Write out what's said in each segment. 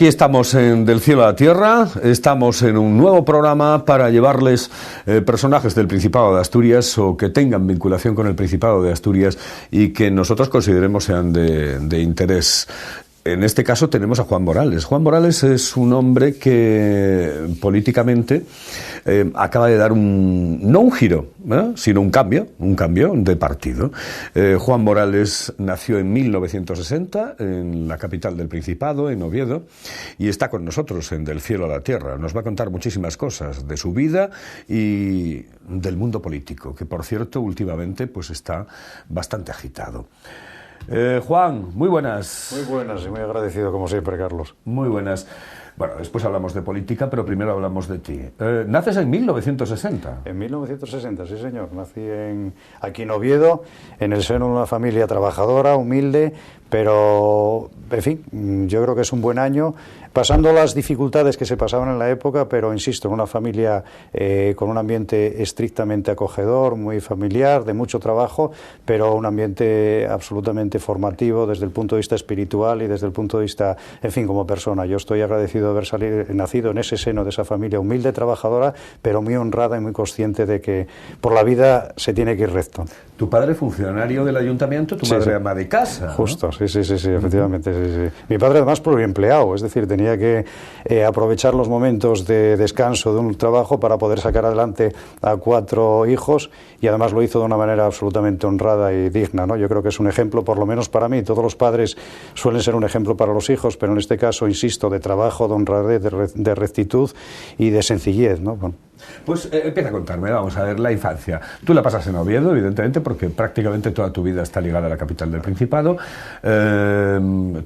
aquí estamos en Del Cielo a la Tierra, estamos en un nuevo programa para llevarles personajes del Principado de Asturias o que tengan vinculación con el Principado de Asturias y que nosotros consideremos sean de interés. En este caso tenemos a Juan Morales. Juan Morales es un hombre que políticamente acaba de dar no un giro, sino un cambio de partido. Juan Morales nació en 1960 en la capital del Principado, en Oviedo, y está con nosotros en Del Cielo a la Tierra. Nos va a contar muchísimas cosas de su vida y del mundo político, que por cierto últimamente pues está bastante agitado. Juan, muy buenas. Muy buenas y muy agradecido como siempre, Carlos. Muy buenas. Bueno, después hablamos de política, pero primero hablamos de ti. ¿Naces en 1960? En 1960, sí señor. Nací aquí en Oviedo, en el seno de una familia trabajadora, humilde, pero, en fin, yo creo que es un buen año, pasando las dificultades que se pasaban en la época, pero, insisto, en una familia con un ambiente estrictamente acogedor, muy familiar, de mucho trabajo, pero un ambiente absolutamente formativo desde el punto de vista espiritual y desde el punto de vista, en fin, como persona. Yo estoy agradecido de haber nacido en ese seno de esa familia humilde, trabajadora, pero muy honrada y muy consciente de que por la vida se tiene que ir recto. Tu padre funcionario del ayuntamiento, tu madre ama de casa, ¿no? Justo, sí, efectivamente, sí. Mi padre además pluriempleado, es decir, tenía que aprovechar los momentos de descanso de un trabajo para poder sacar adelante a 4 hijos y además lo hizo de una manera absolutamente honrada y digna, ¿no? Yo creo que es un ejemplo, por lo menos para mí. Todos los padres suelen ser un ejemplo para los hijos, pero en este caso, insisto, de trabajo, de honradez, de rectitud y de sencillez, ¿no? Bueno. Pues empieza a contarme, vamos a ver, la infancia. Tú la pasas en Oviedo, evidentemente, porque prácticamente toda tu vida está ligada a la capital del Principado.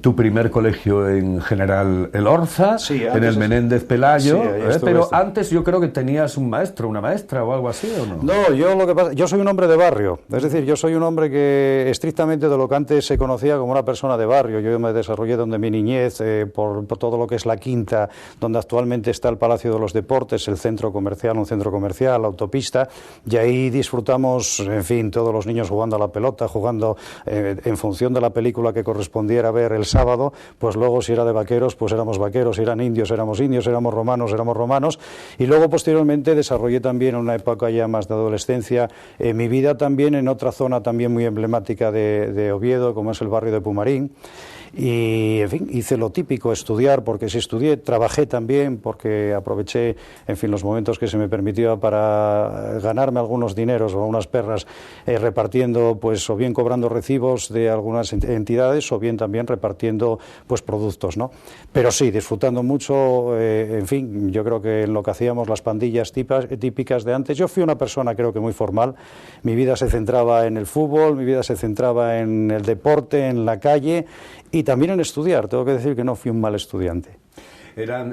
Tu primer colegio en General El Orza, sí, en el Menéndez Pelayo, sí, pero antes yo creo que tenías un maestro, una maestra o algo así, ¿o no? No, yo soy un hombre de barrio, es decir, yo soy un hombre que estrictamente de lo que antes se conocía como una persona de barrio. Yo me desarrollé donde mi niñez, por todo lo que es la Quinta, donde actualmente está el Palacio de los Deportes, el centro comercial, un centro comercial, la autopista, y ahí disfrutamos, en fin, todos los niños jugando a la pelota, jugando en función de la película que correspondiera ver el sábado, pues luego si era de vaqueros, pues éramos vaqueros, si eran indios, éramos romanos, y luego posteriormente desarrollé también en una época ya más de adolescencia mi vida también en otra zona también muy emblemática de Oviedo, como es el barrio de Pumarín. Y, en fin, hice lo típico, estudiar, porque sí estudié, trabajé también, porque aproveché, en fin, los momentos que se me permitió para ganarme algunos dineros o unas perras repartiendo, pues, o bien cobrando recibos de algunas entidades, o bien también repartiendo, pues, productos, ¿no? Pero sí, disfrutando mucho, en fin, yo creo que en lo que hacíamos las pandillas típicas de antes. Yo fui una persona, creo que muy formal. Mi vida se centraba en el fútbol, mi vida se centraba en el deporte, en la calle, y también en estudiar. Tengo que decir que no fui un mal estudiante. Eran,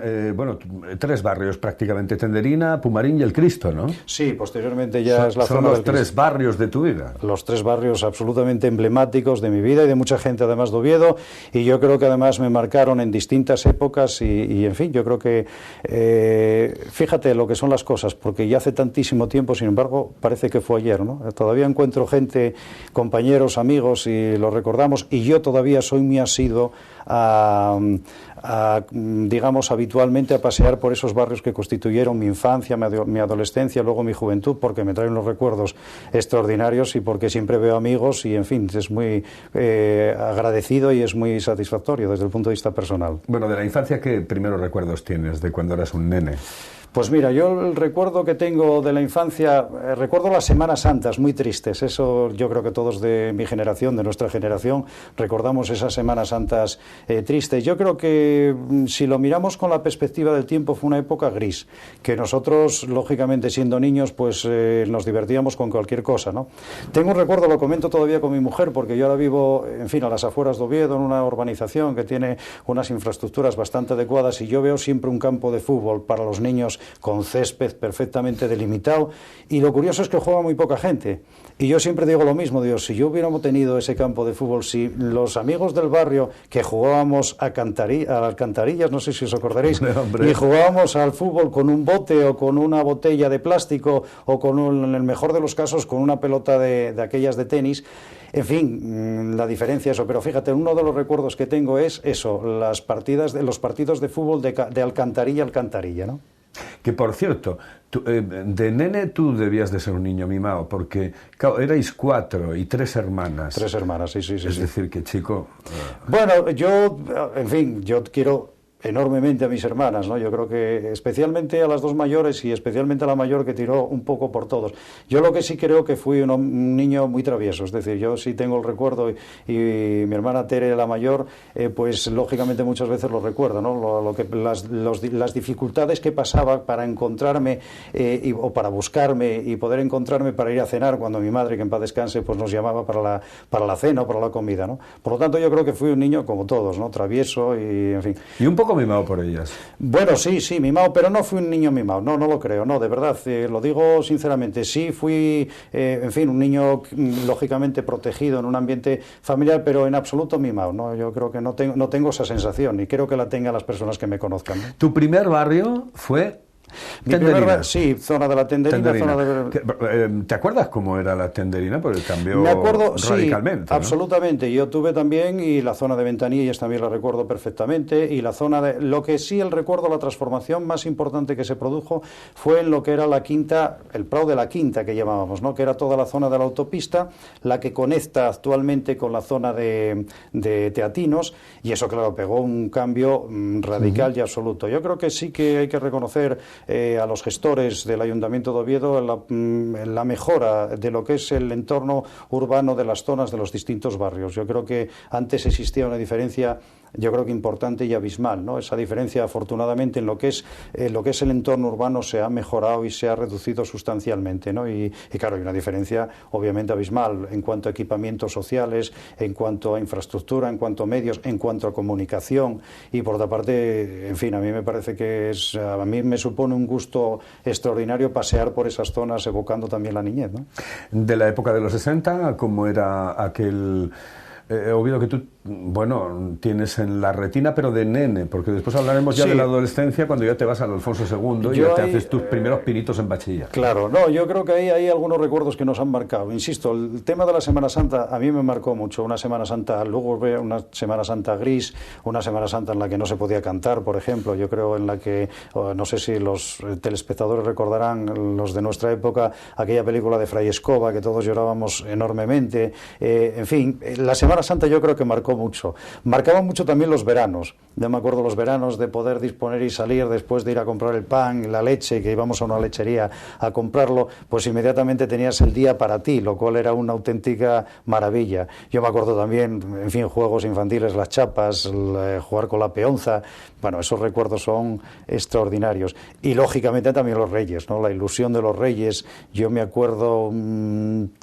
3 barrios prácticamente, Tenderina, Pumarín y el Cristo, ¿no? Sí, posteriormente ya es la zona del Cristo. Son los 3 barrios de tu vida. Los 3 barrios absolutamente emblemáticos de mi vida y de mucha gente además de Oviedo, y yo creo que además me marcaron en distintas épocas y en fin, yo creo que, fíjate lo que son las cosas, porque ya hace tantísimo tiempo, sin embargo, parece que fue ayer, ¿no? Todavía encuentro gente, compañeros, amigos, y lo recordamos, y yo todavía soy muy asiduo digamos, habitualmente a pasear por esos barrios que constituyeron mi infancia, mi adolescencia, luego mi juventud, porque me traen unos recuerdos extraordinarios y porque siempre veo amigos y, en fin, es muy agradecido y es muy satisfactorio desde el punto de vista personal. Bueno, de la infancia, ¿qué primeros recuerdos tienes de cuando eras un nene? Pues mira, yo el recuerdo que tengo de la infancia, recuerdo las Semanas Santas, muy tristes. Eso yo creo que todos de mi generación, de nuestra generación, recordamos esas Semanas Santas tristes. Yo creo que si lo miramos con la perspectiva del tiempo fue una época gris, que nosotros, lógicamente siendo niños, pues nos divertíamos con cualquier cosa, ¿no? Tengo un recuerdo, lo comento todavía con mi mujer, porque yo ahora vivo, en fin, a las afueras de Oviedo, en una urbanización que tiene unas infraestructuras bastante adecuadas, y yo veo siempre un campo de fútbol para los niños con césped perfectamente delimitado, y lo curioso es que juega muy poca gente, y yo siempre digo lo mismo, digo, si yo hubiéramos tenido ese campo de fútbol, si los amigos del barrio que jugábamos a alcantarillas, no sé si os acordaréis, y jugábamos al fútbol con un bote o con una botella de plástico o con en el mejor de los casos con una pelota de aquellas de tenis, En fin, la diferencia eso, pero fíjate, uno de los recuerdos que tengo es eso, los partidos de fútbol de alcantarilla a alcantarilla, ¿no? Que por cierto, de nene tú debías de ser un niño mimado, porque claro, erais 4 y 3 hermanas. 3 hermanas, sí. Es decir, que chico... Bueno, yo, en fin, yo quiero enormemente a mis hermanas, ¿no? Yo creo que especialmente a las 2 mayores y especialmente a la mayor que tiró un poco por todos. Yo lo que sí creo que fui un niño muy travieso, es decir, yo sí tengo el recuerdo y mi hermana Tere, la mayor, pues lógicamente muchas veces lo recuerdo, ¿no? Las dificultades que pasaba para encontrarme o para buscarme y poder encontrarme para ir a cenar cuando mi madre, que en paz descanse, pues nos llamaba para la cena o para la comida, ¿no? Por lo tanto, yo creo que fui un niño como todos, ¿no? Travieso y, en fin. Y un poco mimado por ellas. Bueno, sí, mimado, pero no fui un niño mimado, no lo creo, no, de verdad, lo digo sinceramente, sí fui, en fin, un niño lógicamente protegido en un ambiente familiar, pero en absoluto mimado, ¿no? Yo creo que no tengo esa sensación y creo que la tengan las personas que me conozcan, ¿no? ¿Tu primer barrio fue...? Sí, zona de la Tenderina. ¿Te acuerdas cómo era la Tenderina? Porque cambió Me acuerdo, radicalmente. Sí, absolutamente. Yo tuve también, y la zona de Ventanillas también la recuerdo perfectamente, y la zona de... Lo que sí el recuerdo, la transformación más importante que se produjo fue en lo que era la quinta, el Prado de la Quinta que llamábamos, ¿no? Que era toda la zona de la autopista, la que conecta actualmente con la zona de Teatinos, y eso, claro, pegó un cambio radical y absoluto. Yo creo que sí que hay que reconocer a los gestores del Ayuntamiento de Oviedo la mejora de lo que es el entorno urbano de las zonas de los distintos barrios. Yo creo que antes existía una diferencia, yo creo que importante y abismal, ¿no? Esa diferencia, afortunadamente, en lo que es el entorno urbano se ha mejorado y se ha reducido sustancialmente, ¿no? Y claro, hay una diferencia obviamente abismal en cuanto a equipamientos sociales, en cuanto a infraestructura, en cuanto a medios, en cuanto a comunicación, y por otra parte, en fin, a mí me parece que a mí me supone un gusto extraordinario pasear por esas zonas evocando también la niñez, ¿no? De la época de los 60, ¿cómo era aquel Oviedo que tú, bueno, tienes en la retina, pero de nene? Porque después hablaremos ya de la adolescencia, cuando ya te vas al Alfonso II y ya te haces tus primeros pinitos en bachiller. Claro, no, yo creo que ahí hay algunos recuerdos que nos han marcado. Insisto, el tema de la Semana Santa a mí me marcó mucho. Una Semana Santa lúgubre, una Semana Santa gris, una Semana Santa en la que no se podía cantar, por ejemplo. Yo creo en la que, no sé si los telespectadores recordarán, los de nuestra época, aquella película de Fray Escoba, que todos llorábamos enormemente. En fin, la Semana Santa yo creo que marcó mucho. Marcaban mucho también los veranos. Ya me acuerdo los veranos de poder disponer y salir después de ir a comprar el pan, la leche, que íbamos a una lechería a comprarlo, pues inmediatamente tenías el día para ti, lo cual era una auténtica maravilla. Yo me acuerdo también, en fin, juegos infantiles, las chapas, jugar con la peonza. Bueno, esos recuerdos son extraordinarios. Y lógicamente también los Reyes, ¿no? La ilusión de los Reyes. Yo me acuerdo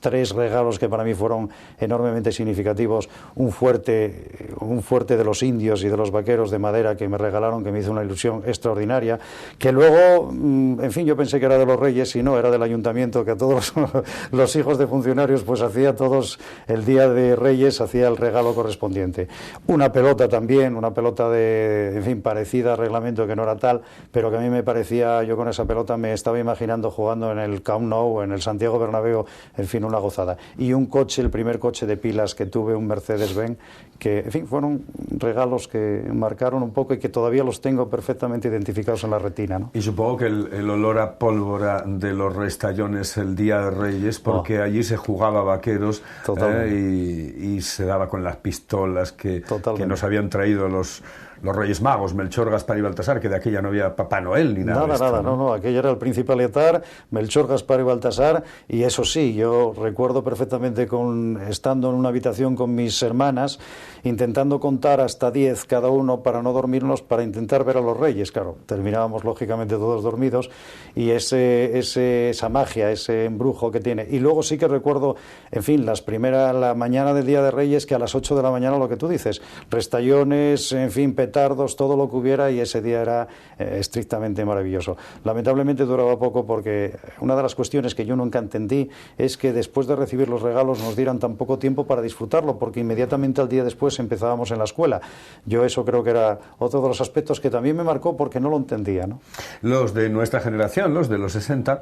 3 regalos que para mí fueron enormemente significativos. Un fuerte de los indios y de los vaqueros de madera que me regalaron, que me hizo una ilusión extraordinaria, que luego, en fin, yo pensé que era de los Reyes y no, era del Ayuntamiento, que a todos los hijos de funcionarios pues hacía todos el día de Reyes, hacía el regalo correspondiente. Una pelota también, una pelota de, en fin, parecida al reglamento, que no era tal, pero que a mí me parecía, yo con esa pelota me estaba imaginando jugando en el Camp Nou, en el Santiago Bernabéu, en fin, una gozada. Y un coche, el primer coche de pilas que tuve, un Mercedes-Benz, que, en fin, fueron regalos que marcaron un poco y que todavía los tengo perfectamente identificados en la retina, ¿no? Y supongo que el olor a pólvora de los restallones el día de Reyes, porque allí se jugaba vaqueros y se daba con las pistolas que nos habían traído los Reyes Magos, Melchor, Gaspar y Baltasar, que de aquella no había Papá Noel ni nada. Nada, no, aquello era el príncipe Aletar, Melchor, Gaspar y Baltasar, y eso sí, yo recuerdo perfectamente estando en una habitación con mis hermanas, intentando contar hasta 10 cada uno para no dormirnos, para intentar ver a los Reyes. Claro, terminábamos lógicamente todos dormidos, y esa magia, ese embrujo que tiene. Y luego sí que recuerdo, en fin, la mañana del Día de Reyes, que a las 8 de la mañana, lo que tú dices, restallones, en fin, petardos, todo lo que hubiera, y ese día era estrictamente maravilloso. Lamentablemente duraba poco porque una de las cuestiones que yo nunca entendí es que después de recibir los regalos nos dieran tan poco tiempo para disfrutarlo, porque inmediatamente al día después empezábamos en la escuela. Yo eso creo que era otro de los aspectos que también me marcó porque no lo entendía, ¿no? Los de nuestra generación, los de los 60,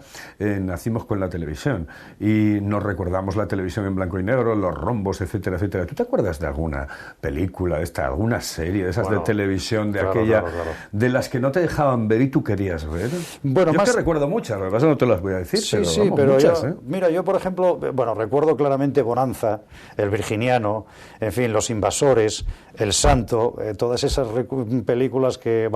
nacimos con la televisión y nos recordamos la televisión en blanco y negro, los rombos, etcétera, etcétera. ¿Tú te acuerdas de alguna película, alguna serie de esas de televisión, de aquella, de las que no te dejaban ver y tú querías ver? Bueno, yo que recuerdo muchas, lo que pasa no te las voy a decir, sí, pero muchas, yo, mira, yo por ejemplo, bueno, recuerdo claramente Bonanza, El Virginiano, en fin, Los Invasores, El Santo, todas esas películas que,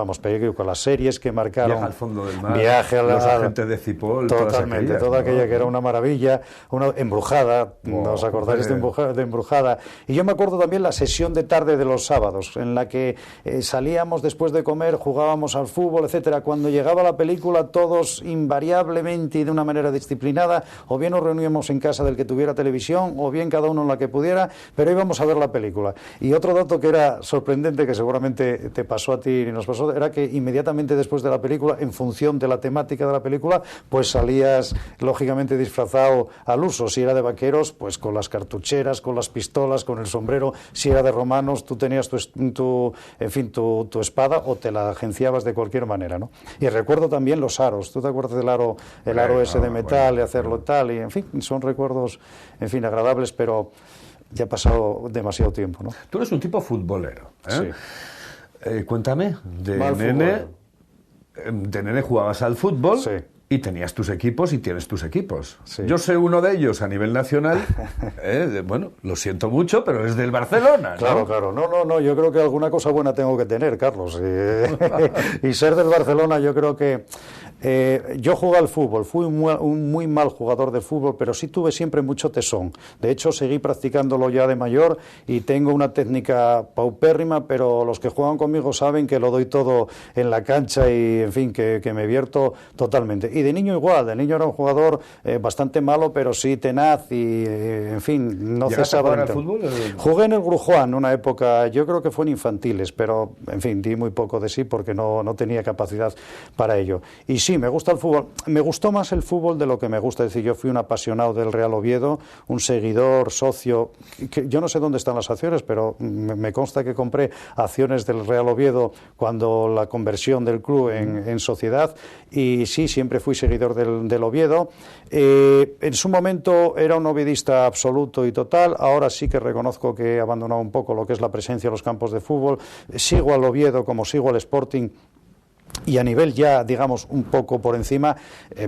las series que marcaron. Viaje al fondo del mar, Los Agentes de Cipoll, totalmente, toda aquella que era una maravilla, una Embrujada, ¿os acordáis de Embrujada? Y yo me acuerdo también la sesión de tarde de los sábados, en la que salíamos después de comer, jugábamos al fútbol, etcétera. Cuando llegaba la película, todos invariablemente y de una manera disciplinada, o bien nos reuníamos en casa del que tuviera televisión, o bien cada uno en la que pudiera, pero íbamos a ver la película. Y otro dato que era sorprendente, que seguramente te pasó a ti y nos pasó, era que inmediatamente después de la película, en función de la temática de la película, pues salías lógicamente disfrazado al uso. Si era de vaqueros, pues con las cartucheras, con las pistolas, con el sombrero. Si era de romanos, tú tenías tu espada, o te la agenciabas de cualquier manera, ¿no? Y recuerdo también los aros. ¿Tú te acuerdas del aro, ese de metal, y hacerlo tal? Y en fin, son recuerdos, en fin, agradables, pero ya ha pasado demasiado tiempo, ¿no? Tú eres un tipo futbolero, ¿eh? Sí. Cuéntame, de nene jugabas al fútbol. Sí. Y tenías tus equipos y tienes tus equipos. Sí. Yo sé uno de ellos a nivel nacional. Bueno, lo siento mucho, pero es del Barcelona, ¿no? Claro. No, yo creo que alguna cosa buena tengo que tener, Carlos. Y ser del Barcelona, yo creo que... yo jugué al fútbol, fui un muy mal jugador de fútbol, pero sí tuve siempre mucho tesón. De hecho, seguí practicándolo ya de mayor y tengo una técnica paupérrima, pero los que juegan conmigo saben que lo doy todo en la cancha y, en fin, que me vierto totalmente. Y de niño igual, de niño era un jugador bastante malo, pero sí tenaz y, en fin, no cesaba. ¿Llegaste a jugar al fútbol? Jugué en el Grujuan una época, yo creo que fue en infantiles, pero, en fin, di muy poco de sí porque no tenía capacidad para ello. Y sí, me gusta el fútbol. Me gustó más el fútbol de lo que me gusta. Es decir, yo fui un apasionado del Real Oviedo, un seguidor, socio. Yo no sé dónde están las acciones, pero me consta que compré acciones del Real Oviedo cuando la conversión del club en sociedad. Y sí, siempre fui seguidor del Oviedo. En su momento era un oviedista absoluto y total. Ahora sí que reconozco que he abandonado un poco lo que es la presencia en los campos de fútbol. Sigo al Oviedo como sigo al Sporting. Y a nivel ya, digamos, un poco por encima,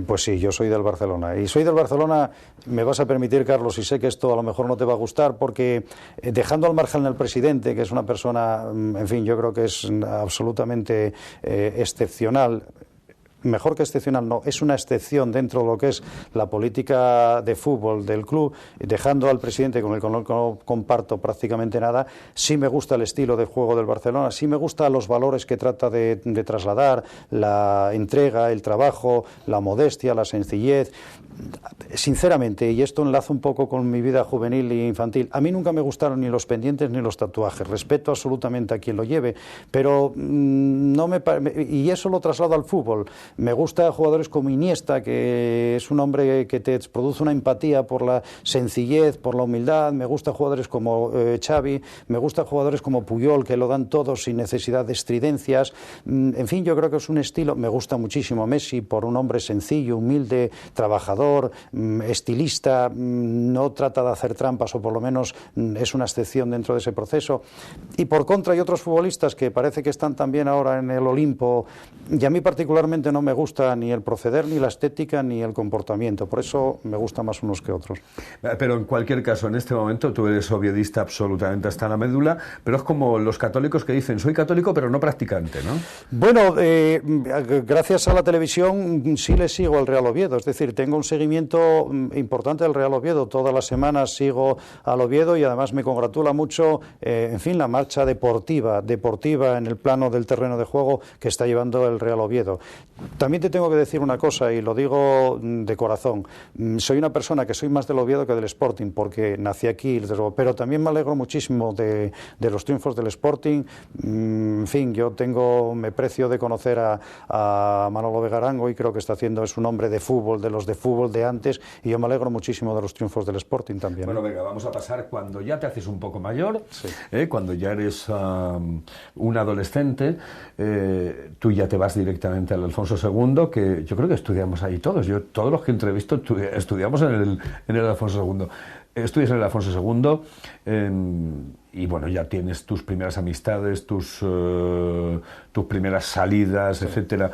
pues sí, yo soy del Barcelona. Y soy del Barcelona, me vas a permitir, Carlos, y sé que esto a lo mejor no te va a gustar, porque dejando al margen al presidente, que es una persona, en fin, yo creo que es absolutamente excepcional. Mejor que excepcional no, es una excepción dentro de lo que es la política de fútbol del club, dejando al presidente con el que no comparto prácticamente nada. Sí me gusta el estilo de juego del Barcelona, sí me gustan los valores que trata de trasladar, la entrega, el trabajo, la modestia, la sencillez. Sinceramente, y esto enlaza un poco con mi vida juvenil e infantil, a mí nunca me gustaron ni los pendientes ni los tatuajes. Respeto absolutamente a quien lo lleve, pero y eso lo traslado al fútbol. Me gusta jugadores como Iniesta, que es un hombre que te produce una empatía por la sencillez, por la humildad. Me gusta jugadores como Xavi, me gusta jugadores como Puyol, que lo dan todo sin necesidad de estridencias. En fin, yo creo que es un estilo. Me gusta muchísimo Messi por un hombre sencillo, humilde, trabajador, estilista, no trata de hacer trampas, o por lo menos es una excepción dentro de ese proceso. Y por contra hay otros futbolistas que parece que están también ahora en el Olimpo, y a mí particularmente no me gusta ni el proceder, ni la estética, ni el comportamiento. Por eso me gustan más unos que otros. Pero en cualquier caso, en este momento tú eres oviedista absolutamente hasta la médula, pero es como los católicos que dicen, soy católico pero no practicante, ¿no? Bueno, gracias a la televisión sí le sigo al Real Oviedo, es decir, tengo un seguimiento importante del Real Oviedo. Todas las semanas sigo al Oviedo y además me congratula mucho, en fin, la marcha deportiva en el plano del terreno de juego que está llevando el Real Oviedo. También te tengo que decir una cosa, y lo digo de corazón. Soy una persona que soy más del Oviedo que del Sporting, porque nací aquí, pero también me alegro muchísimo de los triunfos del Sporting. En fin, yo me precio de conocer a Manolo Vegarango, y creo que es un hombre de fútbol, de los de fútbol de antes, y yo me alegro muchísimo de los triunfos del Sporting también. Bueno, venga, vamos a pasar cuando ya te haces un poco mayor, sí. Cuando ya eres un adolescente, tú ya te vas directamente al Alfonso II, que yo creo que estudiamos ahí todos. Todos los que entrevisto estudiamos en el Alfonso II. Estudias en el Alfonso II y bueno, ya tienes tus primeras amistades, tus primeras salidas, sí. Etcétera.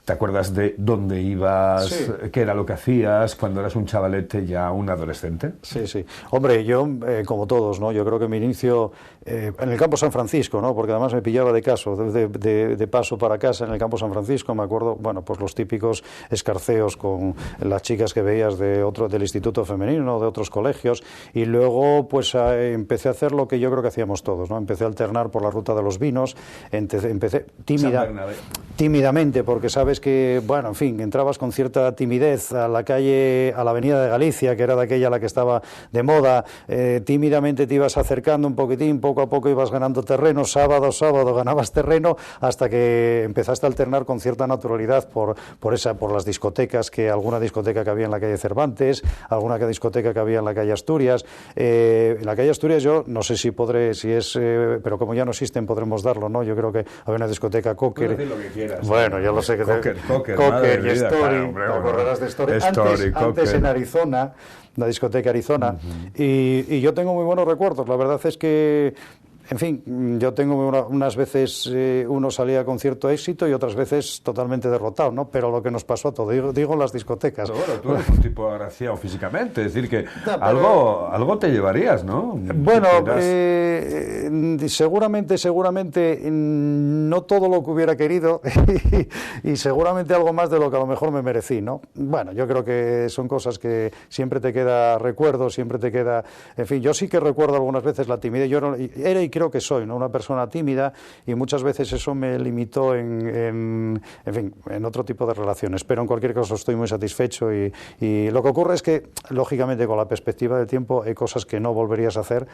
¿Te acuerdas de dónde ibas, sí. Qué era lo que hacías cuando eras un chavalete, ya un adolescente? Sí, sí. Hombre, yo, como todos, ¿no? Yo creo que mi inicio en el campo San Francisco, ¿no? Porque además me pillaba de paso para casa en el campo San Francisco. Me acuerdo, bueno, pues los típicos escarceos con las chicas que veías del Instituto Femenino, de otros colegios, y luego pues empecé a hacer lo que yo creo que hacíamos todos, ¿no? Empecé a alternar por la ruta de los vinos, empecé tímidamente, porque sabes que, bueno, en fin, entrabas con cierta timidez a la avenida de Galicia, que era de aquella la que estaba de moda, tímidamente te ibas acercando un poquitín, poco a poco ibas ganando terreno, sábado a sábado ganabas terreno, hasta que empezaste a alternar con cierta naturalidad por las discotecas, alguna discoteca que había en la calle Cervantes, alguna discoteca que había en la calle Asturias. En la calle Asturias yo no sé pero como ya no existen podremos darlo, ¿no? Yo creo que había una discoteca Cocker. Puedes decir lo que quieras. Bueno, yo lo sé que Cocker y Story, te acordarás de Story. Antes en Arizona, la discoteca Arizona, y yo tengo muy buenos recuerdos. La verdad es que, en fin, yo tengo unas veces uno salía con cierto éxito y otras veces totalmente derrotado, ¿no? Pero lo que nos pasó a todos, digo las discotecas. Pero bueno, tú eres un tipo agraciado físicamente, es decir que algo te llevarías, ¿no? Bueno, seguramente no todo lo que hubiera querido y seguramente algo más de lo que a lo mejor me merecí, ¿no? Bueno, yo creo que son cosas que siempre te queda recuerdo, siempre te queda... En fin, yo sí que recuerdo algunas veces la timidez. Yo era y creo que soy, ¿no? Una persona tímida, y muchas veces eso me limitó en otro tipo de relaciones, pero en cualquier caso estoy muy satisfecho y lo que ocurre es que, lógicamente, con la perspectiva del tiempo hay cosas que no volverías a hacer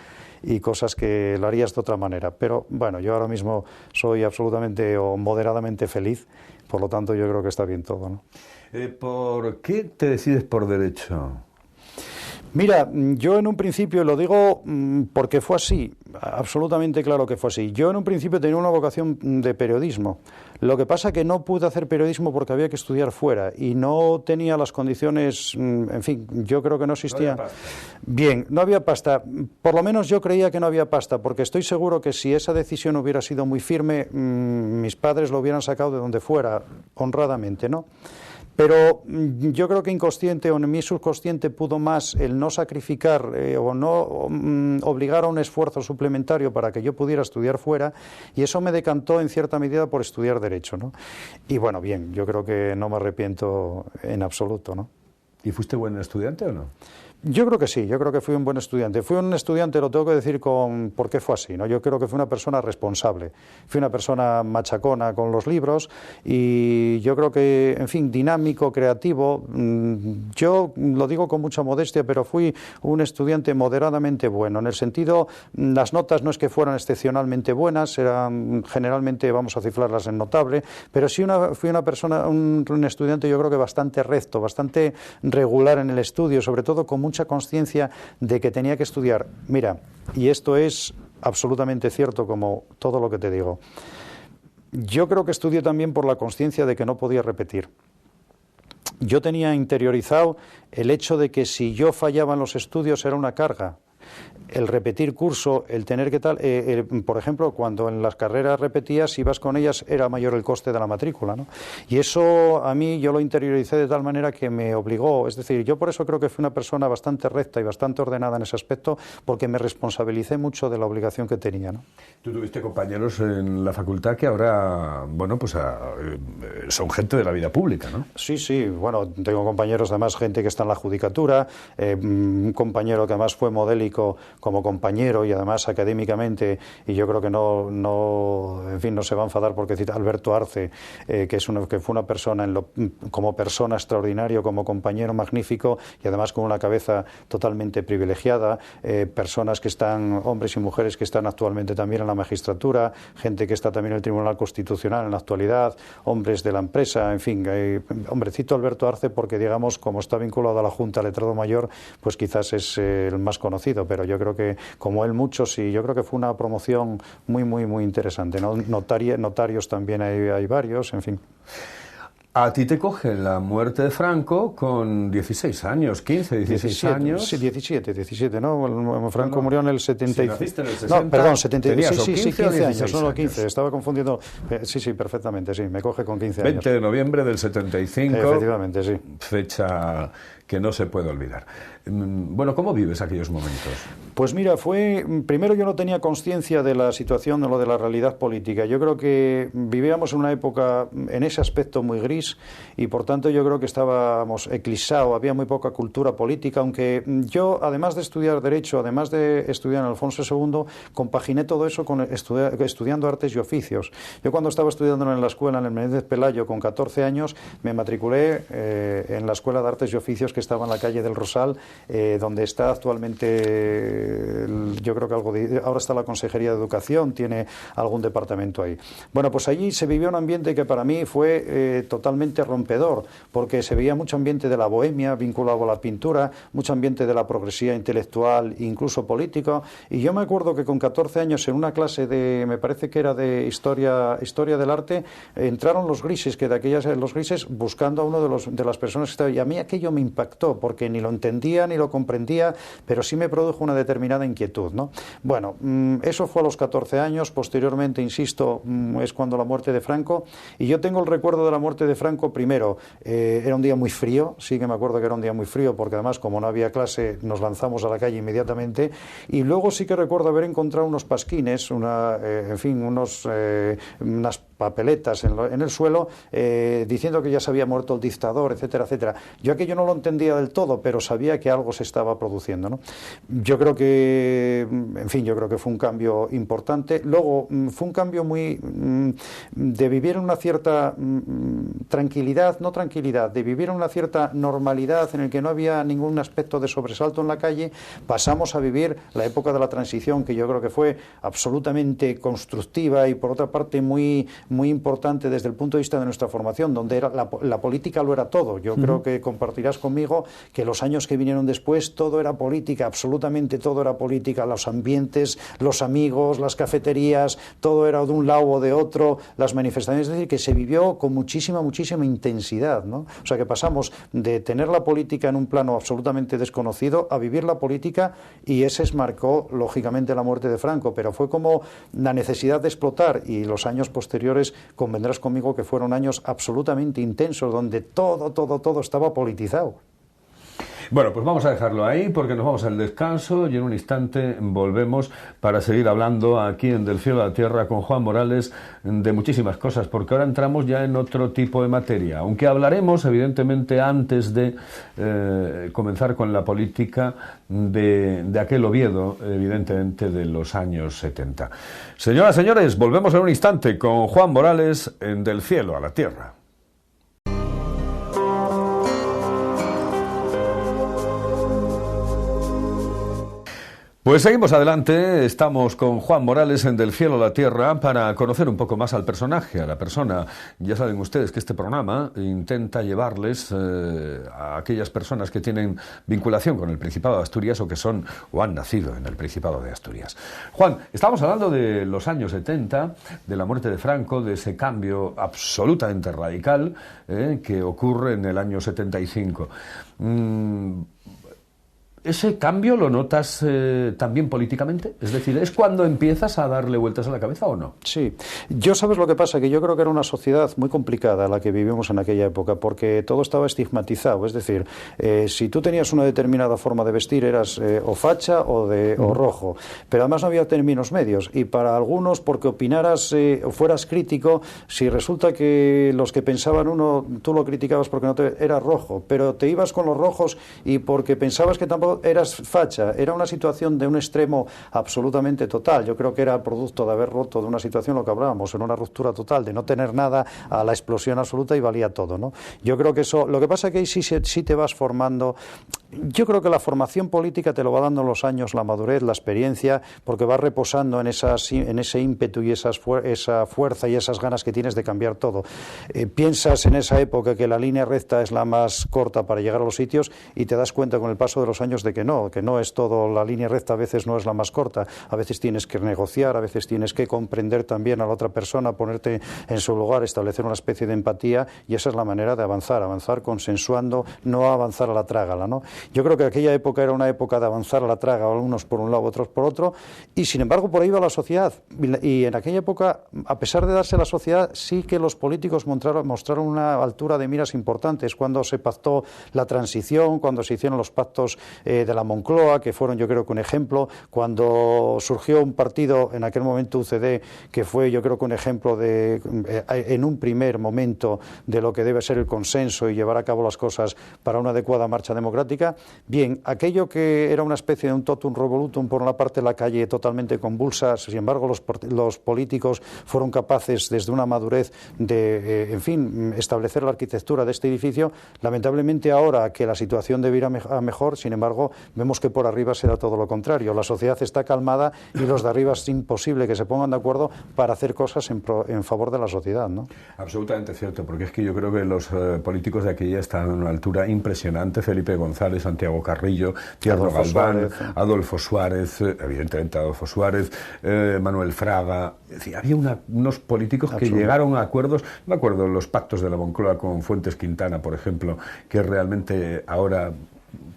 y cosas que lo harías de otra manera, pero bueno, yo ahora mismo soy absolutamente o moderadamente feliz, por lo tanto yo creo que está bien todo, ¿no? ¿Por qué te decides por Derecho? Mira, yo en un principio, lo digo porque fue así, absolutamente claro que fue así. Yo en un principio tenía una vocación de periodismo. Lo que pasa que no pude hacer periodismo porque había que estudiar fuera y no tenía las condiciones, en fin, yo creo que no existía. No había pasta. Bien, no había pasta. Por lo menos yo creía que no había pasta, porque estoy seguro que si esa decisión hubiera sido muy firme, mis padres lo hubieran sacado de donde fuera, honradamente, ¿no? Pero yo creo que inconsciente o en mi subconsciente pudo más el no sacrificar o no obligar a un esfuerzo suplementario para que yo pudiera estudiar fuera, y eso me decantó en cierta medida por estudiar Derecho, ¿no? Y bueno, bien, yo creo que no me arrepiento en absoluto, ¿no? ¿Y fuiste buen estudiante o no? Yo creo que sí, yo creo que fui un buen estudiante. Fui un estudiante, lo tengo que decir por qué fue así, ¿no? Yo creo que fui una persona responsable, fui una persona machacona con los libros y yo creo que, en fin, dinámico, creativo. Yo lo digo con mucha modestia, pero fui un estudiante moderadamente bueno, en el sentido, las notas no es que fueran excepcionalmente buenas, eran generalmente, vamos a cifrarlas en notable, pero sí fui una persona, un estudiante yo creo que bastante recto, bastante regular en el estudio, sobre todo con mucha conciencia de que tenía que estudiar. Mira, y esto es absolutamente cierto como todo lo que te digo. Yo creo que estudié también por la conciencia de que no podía repetir. Yo tenía interiorizado el hecho de que si yo fallaba en los estudios era una carga. El repetir curso, el tener que tal, por ejemplo, cuando en las carreras repetías, ibas con ellas, era mayor el coste de la matrícula, ¿no? Y eso a mí yo lo interioricé de tal manera que me obligó, es decir, yo por eso creo que fui una persona bastante recta y bastante ordenada en ese aspecto, porque me responsabilicé mucho de la obligación que tenía, ¿no? Tú tuviste compañeros en la facultad que ahora, bueno, pues son gente de la vida pública, ¿no? Sí, sí, bueno, tengo compañeros, además, gente que está en la judicatura, un compañero que además fue modélico como compañero y además académicamente, y yo creo que en fin, no se va a enfadar porque cita Alberto Arce, que fue una persona como persona extraordinario, como compañero magnífico y además con una cabeza totalmente privilegiada, personas que están, hombres y mujeres que están actualmente también en la magistratura, gente que está también en el Tribunal Constitucional en la actualidad, hombres de la empresa, en fin, hombrecito Alberto Arce porque, digamos, como está vinculado a la Junta Letrado Mayor, pues quizás es el más conocido, pero yo creo que, como él, muchos, y yo creo que fue una promoción muy, muy, muy interesante, ¿no? Notarios también hay varios, en fin. A ti te coge la muerte de Franco con 16 años, 15, 16 años. Sí, 17, ¿no? Franco murió en el 70. Si naciste en el 60, no, perdón, 70. Sí, 15 años, no, 15. Estaba confundiendo. Sí, perfectamente, sí, me coge con 15 años. 20 de noviembre del 75. Efectivamente, sí. Fecha que no se puede olvidar. Bueno, ¿cómo vives aquellos momentos? Pues mira, primero yo no tenía conciencia de la situación, de lo de la realidad política. Yo creo que vivíamos en una época en ese aspecto muy gris y por tanto yo creo que estábamos eclipsados, había muy poca cultura política, aunque yo, además de estudiar Derecho, además de estudiar en Alfonso II, compaginé todo eso con estudiando artes y oficios. Yo cuando estaba estudiando en la escuela, en el Menéndez Pelayo, con 14 años, me matriculé en la Escuela de Artes y Oficios que estaba en la calle del Rosal, donde está actualmente, yo creo que ahora está la Consejería de Educación, tiene algún departamento ahí. Bueno, pues allí se vivió un ambiente que para mí fue totalmente rompedor, porque se veía mucho ambiente de la bohemia vinculado a la pintura, mucho ambiente de la progresía intelectual, incluso político, y yo me acuerdo que con 14 años en una clase me parece que era de historia del arte, entraron los grises, los grises buscando a uno de las personas que estaba, y a mí aquello me impactó, porque ni lo entendía ni lo comprendía, pero sí me produjo una determinada inquietud, ¿no? Bueno, eso fue a los 14 años, posteriormente, insisto, es cuando la muerte de Franco, y yo tengo el recuerdo de la muerte de Franco. Primero, era un día muy frío, sí que me acuerdo que era un día muy frío, porque además, como no había clase, nos lanzamos a la calle inmediatamente, y luego sí que recuerdo haber encontrado unos pasquines, en fin, unas papeletas en el suelo, diciendo que ya se había muerto el dictador, etcétera, etcétera. Yo aquello no lo entendía del todo, pero sabía que algo se estaba produciendo, ¿no? Yo creo que, en fin, yo creo que fue un cambio importante. Luego, fue un cambio muy de vivir en una cierta tranquilidad, de vivir en una cierta normalidad en el que no había ningún aspecto de sobresalto en la calle. Pasamos a vivir la época de la transición, que yo creo que fue absolutamente constructiva y por otra parte muy, muy importante desde el punto de vista de nuestra formación, donde la política lo era todo. Yo creo que compartirás conmigo que los años que vinieron después todo era política, absolutamente todo era política, los ambientes, los amigos, las cafeterías, todo era de un lado o de otro, las manifestaciones, es decir, que se vivió con muchísima intensidad, ¿no? O sea, que pasamos de tener la política en un plano absolutamente desconocido a vivir la política, y ese marcó lógicamente la muerte de Franco, pero fue como la necesidad de explotar, y los años posteriores convendrás conmigo que fueron años absolutamente intensos, donde todo estaba politizado. Bueno, pues vamos a dejarlo ahí porque nos vamos al descanso y en un instante volvemos para seguir hablando aquí en Del Cielo a la Tierra con Juan Morales de muchísimas cosas, porque ahora entramos ya en otro tipo de materia, aunque hablaremos evidentemente antes de comenzar con la política de aquel Oviedo, evidentemente de los años 70. Señoras, señores, volvemos en un instante con Juan Morales en Del Cielo a la Tierra. Pues seguimos adelante, estamos con Juan Morales en Del Cielo a la Tierra para conocer un poco más al personaje, a la persona. Ya saben ustedes que este programa intenta llevarles a aquellas personas que tienen vinculación con el Principado de Asturias o que son o han nacido en el Principado de Asturias. Juan, estamos hablando de los años 70, de la muerte de Franco, de ese cambio absolutamente radical que ocurre en el año 75. ¿Ese cambio lo notas también políticamente? Es decir, ¿es cuando empiezas a darle vueltas a la cabeza o no? Sí. Yo, ¿sabes lo que pasa? Que yo creo que era una sociedad muy complicada la que vivimos en aquella época, porque todo estaba estigmatizado. Es decir, si tú tenías una determinada forma de vestir, eras o facha o rojo. Pero además no había términos medios. Y para algunos, porque opinaras o fueras crítico, si resulta que los que pensaban uno, tú lo criticabas porque no era rojo, pero te ibas con los rojos y porque pensabas que tampoco solo eras facha, era una situación de un extremo absolutamente total. Yo creo que era producto de haber roto de una situación, lo que hablábamos, en una ruptura total, de no tener nada, a la explosión absoluta y valía todo, ¿no? Yo creo que eso, lo que pasa es que ahí sí te vas formando. Yo creo que la formación política te lo va dando en los años, la madurez, la experiencia, porque vas reposando en ese ímpetu y esa fuerza y esas ganas que tienes de cambiar todo. Piensas en esa época que la línea recta es la más corta para llegar a los sitios y te das cuenta con el paso de los años de que no es todo, la línea recta a veces no es la más corta, a veces tienes que negociar, a veces tienes que comprender también a la otra persona, ponerte en su lugar, establecer una especie de empatía, y esa es la manera de avanzar consensuando, no avanzar a la trágala, ¿no? Yo creo que aquella época era una época de avanzar a la traga, unos por un lado, otros por otro, y sin embargo por ahí iba la sociedad. Y en aquella época, a pesar de darse la sociedad, sí que los políticos mostraron una altura de miras importantes. Cuando se pactó la transición, cuando se hicieron los pactos de la Moncloa, que fueron, yo creo que un ejemplo, cuando surgió un partido, en aquel momento UCD, que fue, yo creo que un ejemplo en un primer momento de lo que debe ser el consenso y llevar a cabo las cosas para una adecuada marcha democrática. Bien, aquello que era una especie de un totum revolutum por una parte de la calle totalmente convulsa, sin embargo los políticos fueron capaces desde una madurez de, en fin, establecer la arquitectura de este edificio. Lamentablemente ahora que la situación debe ir a mejor, sin embargo, vemos que por arriba será todo lo contrario. La sociedad está calmada y los de arriba es imposible que se pongan de acuerdo para hacer cosas en favor de la sociedad, ¿no? Absolutamente cierto, porque es que yo creo que los políticos de aquella están a una altura impresionante. Felipe González, Santiago Carrillo, Tierno Galván, Adolfo Suárez, evidentemente Adolfo Suárez, Manuel Fraga. Es decir, había unos políticos que llegaron a acuerdos. Me acuerdo los pactos de la Moncloa con Fuentes Quintana, por ejemplo, que realmente ahora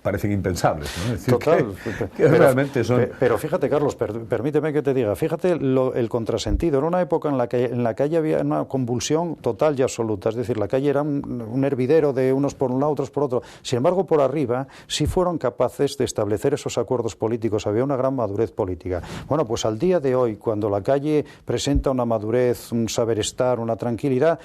parecen impensables, ¿no? Es decir, total, que realmente son... Pero fíjate, Carlos, permíteme que te diga, fíjate el contrasentido. Era una época en la calle había una convulsión total y absoluta, es decir, la calle era un hervidero de unos por un lado, otros por otro. Sin embargo, por arriba sí fueron capaces de establecer esos acuerdos políticos, había una gran madurez política. Bueno, pues al día de hoy, cuando la calle presenta una madurez, un saber estar, una tranquilidad,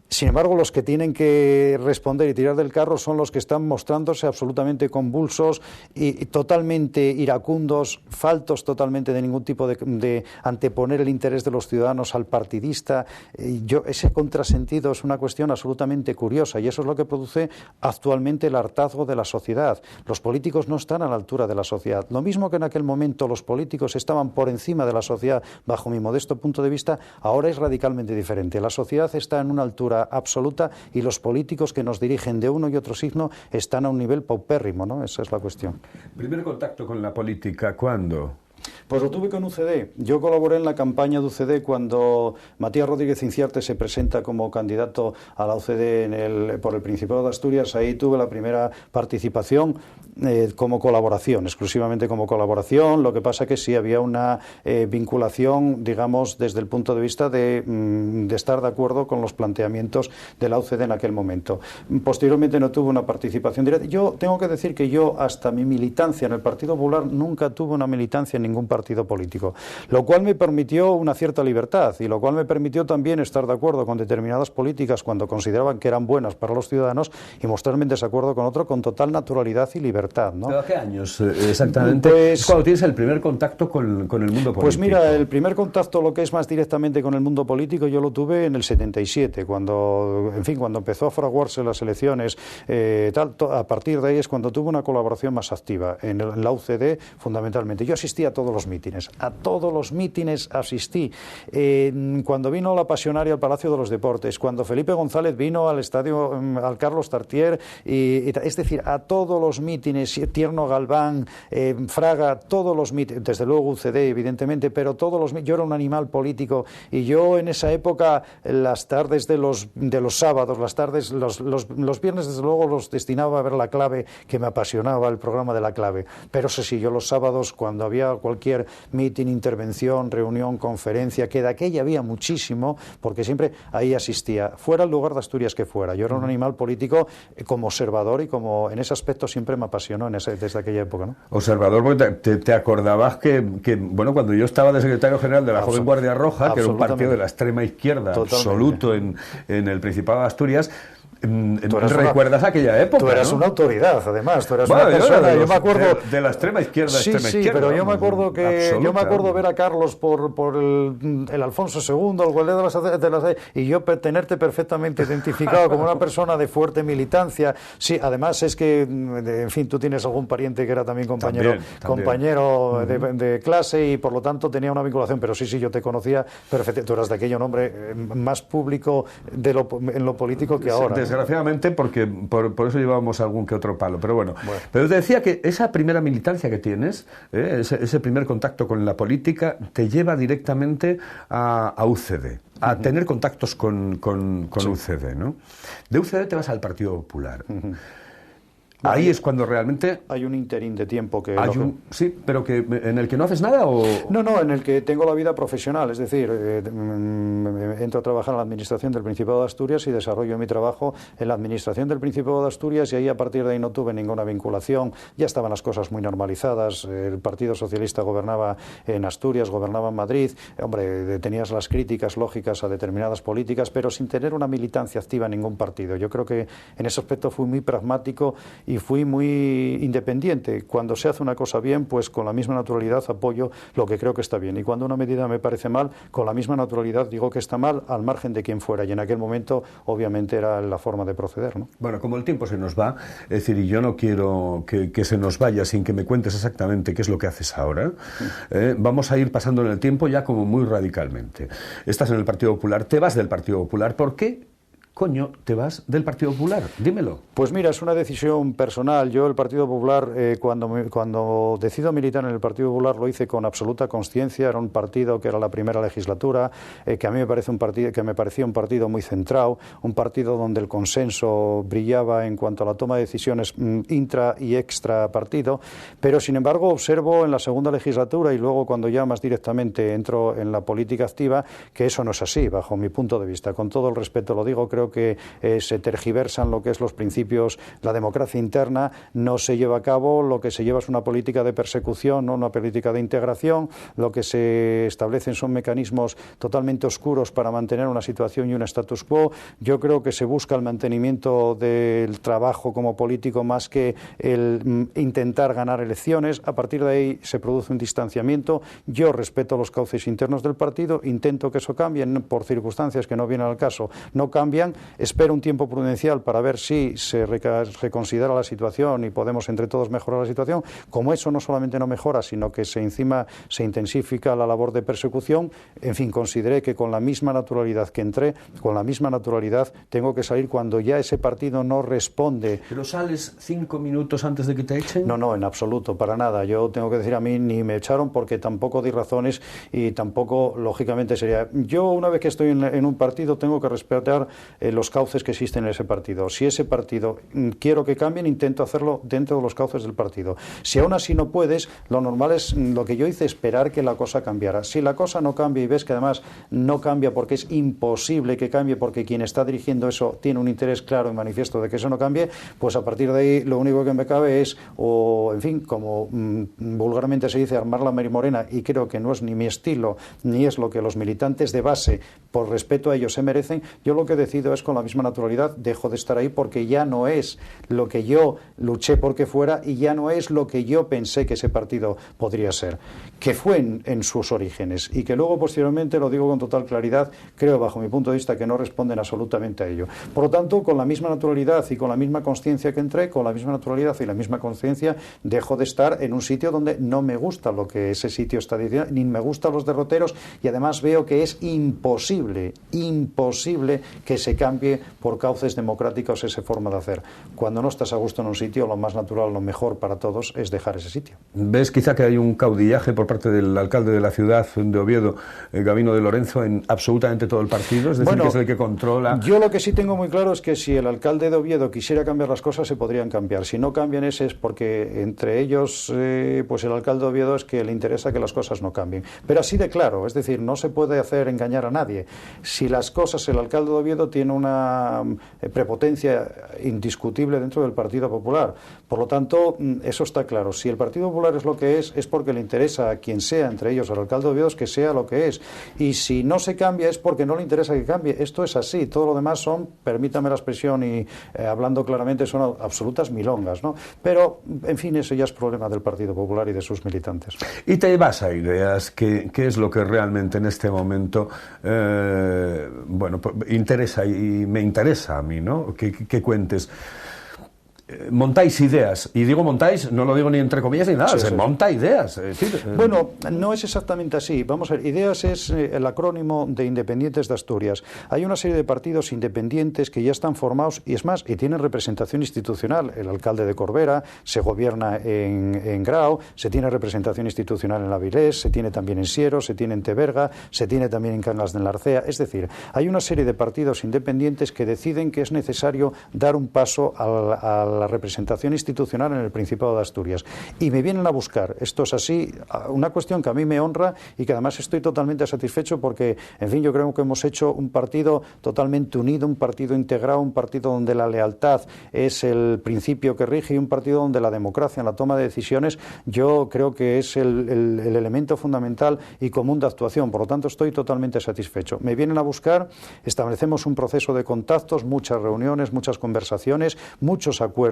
sin embargo, los que tienen que responder y tirar del carro son los que están mostrándose absolutamente convulsos y totalmente iracundos, faltos totalmente de ningún tipo de anteponer el interés de los ciudadanos al partidista. Ese contrasentido es una cuestión absolutamente curiosa y eso es lo que produce actualmente el hartazgo de la sociedad. Los políticos no están a la altura de la sociedad. Lo mismo que en aquel momento los políticos estaban por encima de la sociedad, bajo mi modesto punto de vista, ahora es radicalmente diferente. La sociedad está en una altura absoluta y los políticos que nos dirigen de uno y otro signo están a un nivel paupérrimo, ¿no? Esa es la cuestión. ¿Primer contacto con la política cuándo? Pues lo tuve con UCD. Yo colaboré en la campaña de UCD cuando Matías Rodríguez Inciarte se presenta como candidato a la UCD por el Principado de Asturias. Ahí tuve la primera participación como colaboración, exclusivamente como colaboración. Lo que pasa que sí había una vinculación, digamos, desde el punto de vista de estar de acuerdo con los planteamientos de la UCD en aquel momento. Posteriormente no tuve una participación directa. Yo tengo que decir que yo, hasta mi militancia en el Partido Popular, nunca tuve una militancia en ningún partido político, lo cual me permitió una cierta libertad y lo cual me permitió también estar de acuerdo con determinadas políticas cuando consideraban que eran buenas para los ciudadanos y mostrarme en desacuerdo con otro con total naturalidad y libertad, ¿no? ¿Pero a qué años exactamente? Pues, es cuando tienes el primer contacto con el mundo político. Pues mira, el primer contacto, lo que es más directamente con el mundo político, yo lo tuve en el 77, cuando empezó a fraguarse las elecciones, a partir de ahí es cuando tuve una colaboración más activa en la UCD, fundamentalmente. Yo asistí a todos los mítines asistí. Cuando vino la Pasionaria al Palacio de los Deportes, cuando Felipe González vino al estadio, al Carlos Tartier, es decir, a todos los mítines, Tierno Galván, Fraga, todos los mítines, desde luego UCD, evidentemente, pero yo era un animal político y yo en esa época, las tardes de los sábados, las tardes, los viernes, desde luego, los destinaba a ver La Clave, que me apasionaba el programa de La Clave. Pero eso sí, yo los sábados, cuando había cualquier mitin, intervención, reunión, conferencia, que de aquella había muchísimo, porque siempre ahí asistía, fuera el lugar de Asturias que fuera. Yo era un animal político como observador y como en ese aspecto siempre me apasionó desde aquella época, ¿no? Observador, porque te acordabas que, bueno, cuando yo estaba de secretario general de la Joven Guardia Roja, que era un partido de la extrema izquierda absoluto en el Principado de Asturias, ¿Recuerdas aquella época? Tú eras, ¿no?, una autoridad, además. Tú eras, bueno, una persona. Yo me acuerdo de la extrema izquierda, sí, izquierda. Pero yo me acuerdo ver a Carlos por el Alfonso II, el Guardia de las y yo tenerte perfectamente identificado como una persona de fuerte militancia. Sí, además es que, en fin, tú tienes algún pariente que era también compañero de clase y por lo tanto tenía una vinculación. Pero sí, yo te conocía perfectamente. Tú eras de aquello un hombre más público en lo político que ahora. Desgraciadamente, porque por eso llevábamos algún que otro palo, pero bueno. Pero te decía que esa primera militancia que tienes, ese primer contacto con la política, te lleva directamente a UCD, a tener contactos con sí. UCD, ¿no? De UCD te vas al Partido Popular. Ahí es cuando realmente... Hay un interín de tiempo que... Sí, pero que ¿en el que no haces nada o...? No, en el que tengo la vida profesional, es decir, entro a trabajar en la Administración del Principado de Asturias y desarrollo mi trabajo en la Administración del Principado de Asturias y ahí a partir de ahí no tuve ninguna vinculación, ya estaban las cosas muy normalizadas, el Partido Socialista gobernaba en Asturias, gobernaba en Madrid, hombre, tenías las críticas lógicas a determinadas políticas, pero sin tener una militancia activa en ningún partido. Yo creo que en ese aspecto fui muy pragmático y fui muy independiente. Cuando se hace una cosa bien, pues con la misma naturalidad apoyo lo que creo que está bien. Y cuando una medida me parece mal, con la misma naturalidad digo que está mal, al margen de quien fuera. Y en aquel momento, obviamente, era la forma de proceder, ¿no? Bueno, como el tiempo se nos va, es decir, y yo no quiero que se nos vaya sin que me cuentes exactamente qué es lo que haces ahora, vamos a ir pasando en el tiempo ya como muy radicalmente. Estás en el Partido Popular, te vas del Partido Popular, ¿por qué coño te vas del Partido Popular? Dímelo. Pues mira, es una decisión personal. Yo el Partido Popular, cuando decido militar en el Partido Popular, lo hice con absoluta consciencia. Era un partido que era la primera legislatura, que a mí me parecía un partido muy centrado, un partido donde el consenso brillaba en cuanto a la toma de decisiones intra y extra partido, pero sin embargo observo en la segunda legislatura y luego cuando ya más directamente entro en la política activa que eso no es así, bajo mi punto de vista. Con todo el respeto lo digo, creo que se tergiversan lo que es los principios, la democracia interna no se lleva a cabo, lo que se lleva es una política de persecución, no una política de integración, lo que se establecen son mecanismos totalmente oscuros para mantener una situación y un status quo. Yo creo que se busca el mantenimiento del trabajo como político más que el intentar ganar elecciones. A partir de ahí se produce un distanciamiento. Yo respeto los cauces internos del partido, intento que eso cambie, por circunstancias que no vienen al caso, no cambian. Espero un tiempo prudencial para ver si se reconsidera la situación y podemos entre todos mejorar la situación. Como eso no solamente no mejora, sino que encima se intensifica la labor de persecución, en fin, consideré que con la misma naturalidad que entré, con la misma naturalidad tengo que salir cuando ya ese partido no responde. ¿Pero sales 5 minutos antes de que te echen? No, en absoluto, para nada. Yo tengo que decir, a mí ni me echaron porque tampoco di razones y tampoco, lógicamente, sería... Yo, una vez que estoy en un partido, tengo que respetar los cauces que existen en ese partido. Si ese partido quiero que cambien, intento hacerlo dentro de los cauces del partido. Si aún así no puedes, lo normal es, lo que yo hice, esperar que la cosa cambiara. Si la cosa no cambia y ves que además no cambia porque es imposible que cambie, porque quien está dirigiendo eso tiene un interés claro y manifiesto de que eso no cambie, pues a partir de ahí lo único que me cabe es, o en fin, como vulgarmente se dice, armar la merimorena, y creo que no es ni mi estilo, ni es lo que los militantes de base, por respeto a ellos, se merecen. Yo lo que decido es, con la misma naturalidad, dejo de estar ahí porque ya no es lo que yo luché porque fuera y ya no es lo que yo pensé que ese partido podría ser, que fue en sus orígenes y que luego posteriormente, lo digo con total claridad, creo bajo mi punto de vista que no responden absolutamente a ello. Por lo tanto, con la misma naturalidad y con la misma consciencia que entré, con la misma naturalidad y la misma conciencia, dejo de estar en un sitio donde no me gusta lo que ese sitio está diciendo, ni me gustan los derroteros, y además veo que es imposible que se cambie por cauces democráticos esa forma de hacer. Cuando no estás a gusto en un sitio, lo más natural, lo mejor para todos es dejar ese sitio. ¿Ves quizá que hay un caudillaje por parte del alcalde de la ciudad de Oviedo, Gabino de Lorenzo, en absolutamente todo el partido? Es decir, bueno, que es el que controla... Yo lo que sí tengo muy claro es que si el alcalde de Oviedo quisiera cambiar las cosas, se podrían cambiar. Si no cambian es porque entre ellos, pues el alcalde de Oviedo es que le interesa que las cosas no cambien. Pero así de claro, es decir, no se puede hacer engañar a nadie. Si las cosas, el alcalde de Oviedo tiene una prepotencia indiscutible dentro del Partido Popular. Por lo tanto, eso está claro. Si el Partido Popular es lo que es porque le interesa sea quien sea, entre ellos el alcalde de Oviedo, que sea lo que es. Y si no se cambia es porque no le interesa que cambie. Esto es así. Todo lo demás son, permítame la expresión y hablando claramente, son absolutas milongas, ¿no? Pero, en fin, eso ya es problema del Partido Popular y de sus militantes. Y te vas a ideas, ¿qué es lo que realmente en este momento bueno, interesa y me interesa a mí, ¿no? Que cuentes. Montáis ideas, y digo montáis, no lo digo ni entre comillas ni nada, sí, se monta ideas. Es decir, bueno, no es exactamente así. Vamos a ver, IDEAS es el acrónimo de Independientes de Asturias. Hay una serie de partidos independientes que ya están formados, y es más, y tienen representación institucional. El alcalde de Corbera se gobierna en Grau, se tiene representación institucional en Avilés, se tiene también en Siero, se tiene en Teberga, se tiene también en Cangas de Narcea. Es decir, hay una serie de partidos independientes que deciden que es necesario dar un paso a la representación institucional en el Principado de Asturias. Y me vienen a buscar. Esto es así, una cuestión que a mí me honra y que además estoy totalmente satisfecho porque, en fin, yo creo que hemos hecho un partido totalmente unido, un partido integrado, un partido donde la lealtad es el principio que rige y un partido donde la democracia en la toma de decisiones yo creo que es el elemento fundamental y común de actuación. Por lo tanto, estoy totalmente satisfecho. Me vienen a buscar, establecemos un proceso de contactos, muchas reuniones, muchas conversaciones, muchos acuerdos,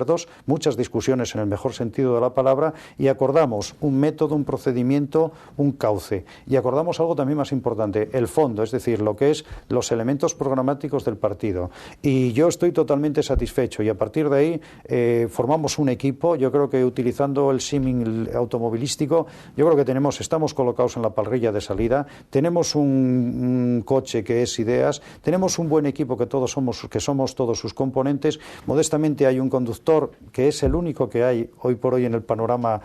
muchas discusiones en el mejor sentido de la palabra y acordamos un método, un procedimiento, un cauce. Y acordamos algo también más importante, el fondo, es decir, lo que es los elementos programáticos del partido. Y yo estoy totalmente satisfecho y a partir de ahí formamos un equipo. Yo creo que utilizando el símil automovilístico, yo creo que estamos colocados en la parrilla de salida, tenemos un coche que es IDEAS, tenemos un buen equipo que somos todos sus componentes. Modestamente hay un conductor que es el único que hay hoy por hoy en el panorama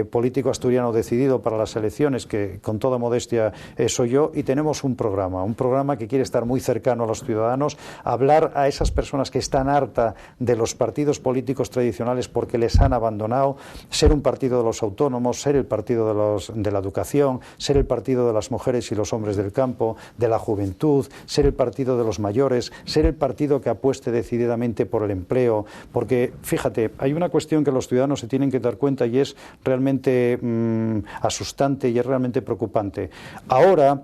político asturiano decidido para las elecciones, que con toda modestia soy yo, y tenemos un programa que quiere estar muy cercano a los ciudadanos, hablar a esas personas que están hartas de los partidos políticos tradicionales porque les han abandonado, ser un partido de los autónomos, ser el partido de la educación, ser el partido de las mujeres y los hombres del campo, de la juventud, ser el partido de los mayores, ser el partido que apueste decididamente por el empleo, porque fíjate, hay una cuestión que los ciudadanos se tienen que dar cuenta y es realmente asustante y es realmente preocupante. Ahora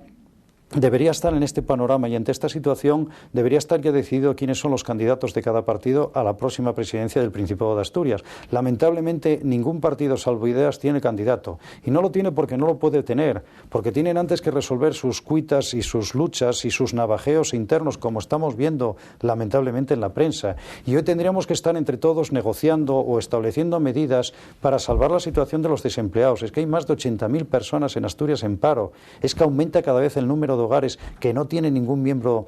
debería estar en este panorama y ante esta situación debería estar ya decidido quiénes son los candidatos de cada partido a la próxima presidencia del Principado de Asturias. Lamentablemente ningún partido salvo IDEAS tiene candidato y no lo tiene porque no lo puede tener, porque tienen antes que resolver sus cuitas y sus luchas y sus navajeos internos, como estamos viendo lamentablemente en la prensa, y hoy tendríamos que estar entre todos negociando o estableciendo medidas para salvar la situación de los desempleados. Es que hay más de 80.000 personas en Asturias en paro, es que aumenta cada vez el número de hogares que no tienen ningún miembro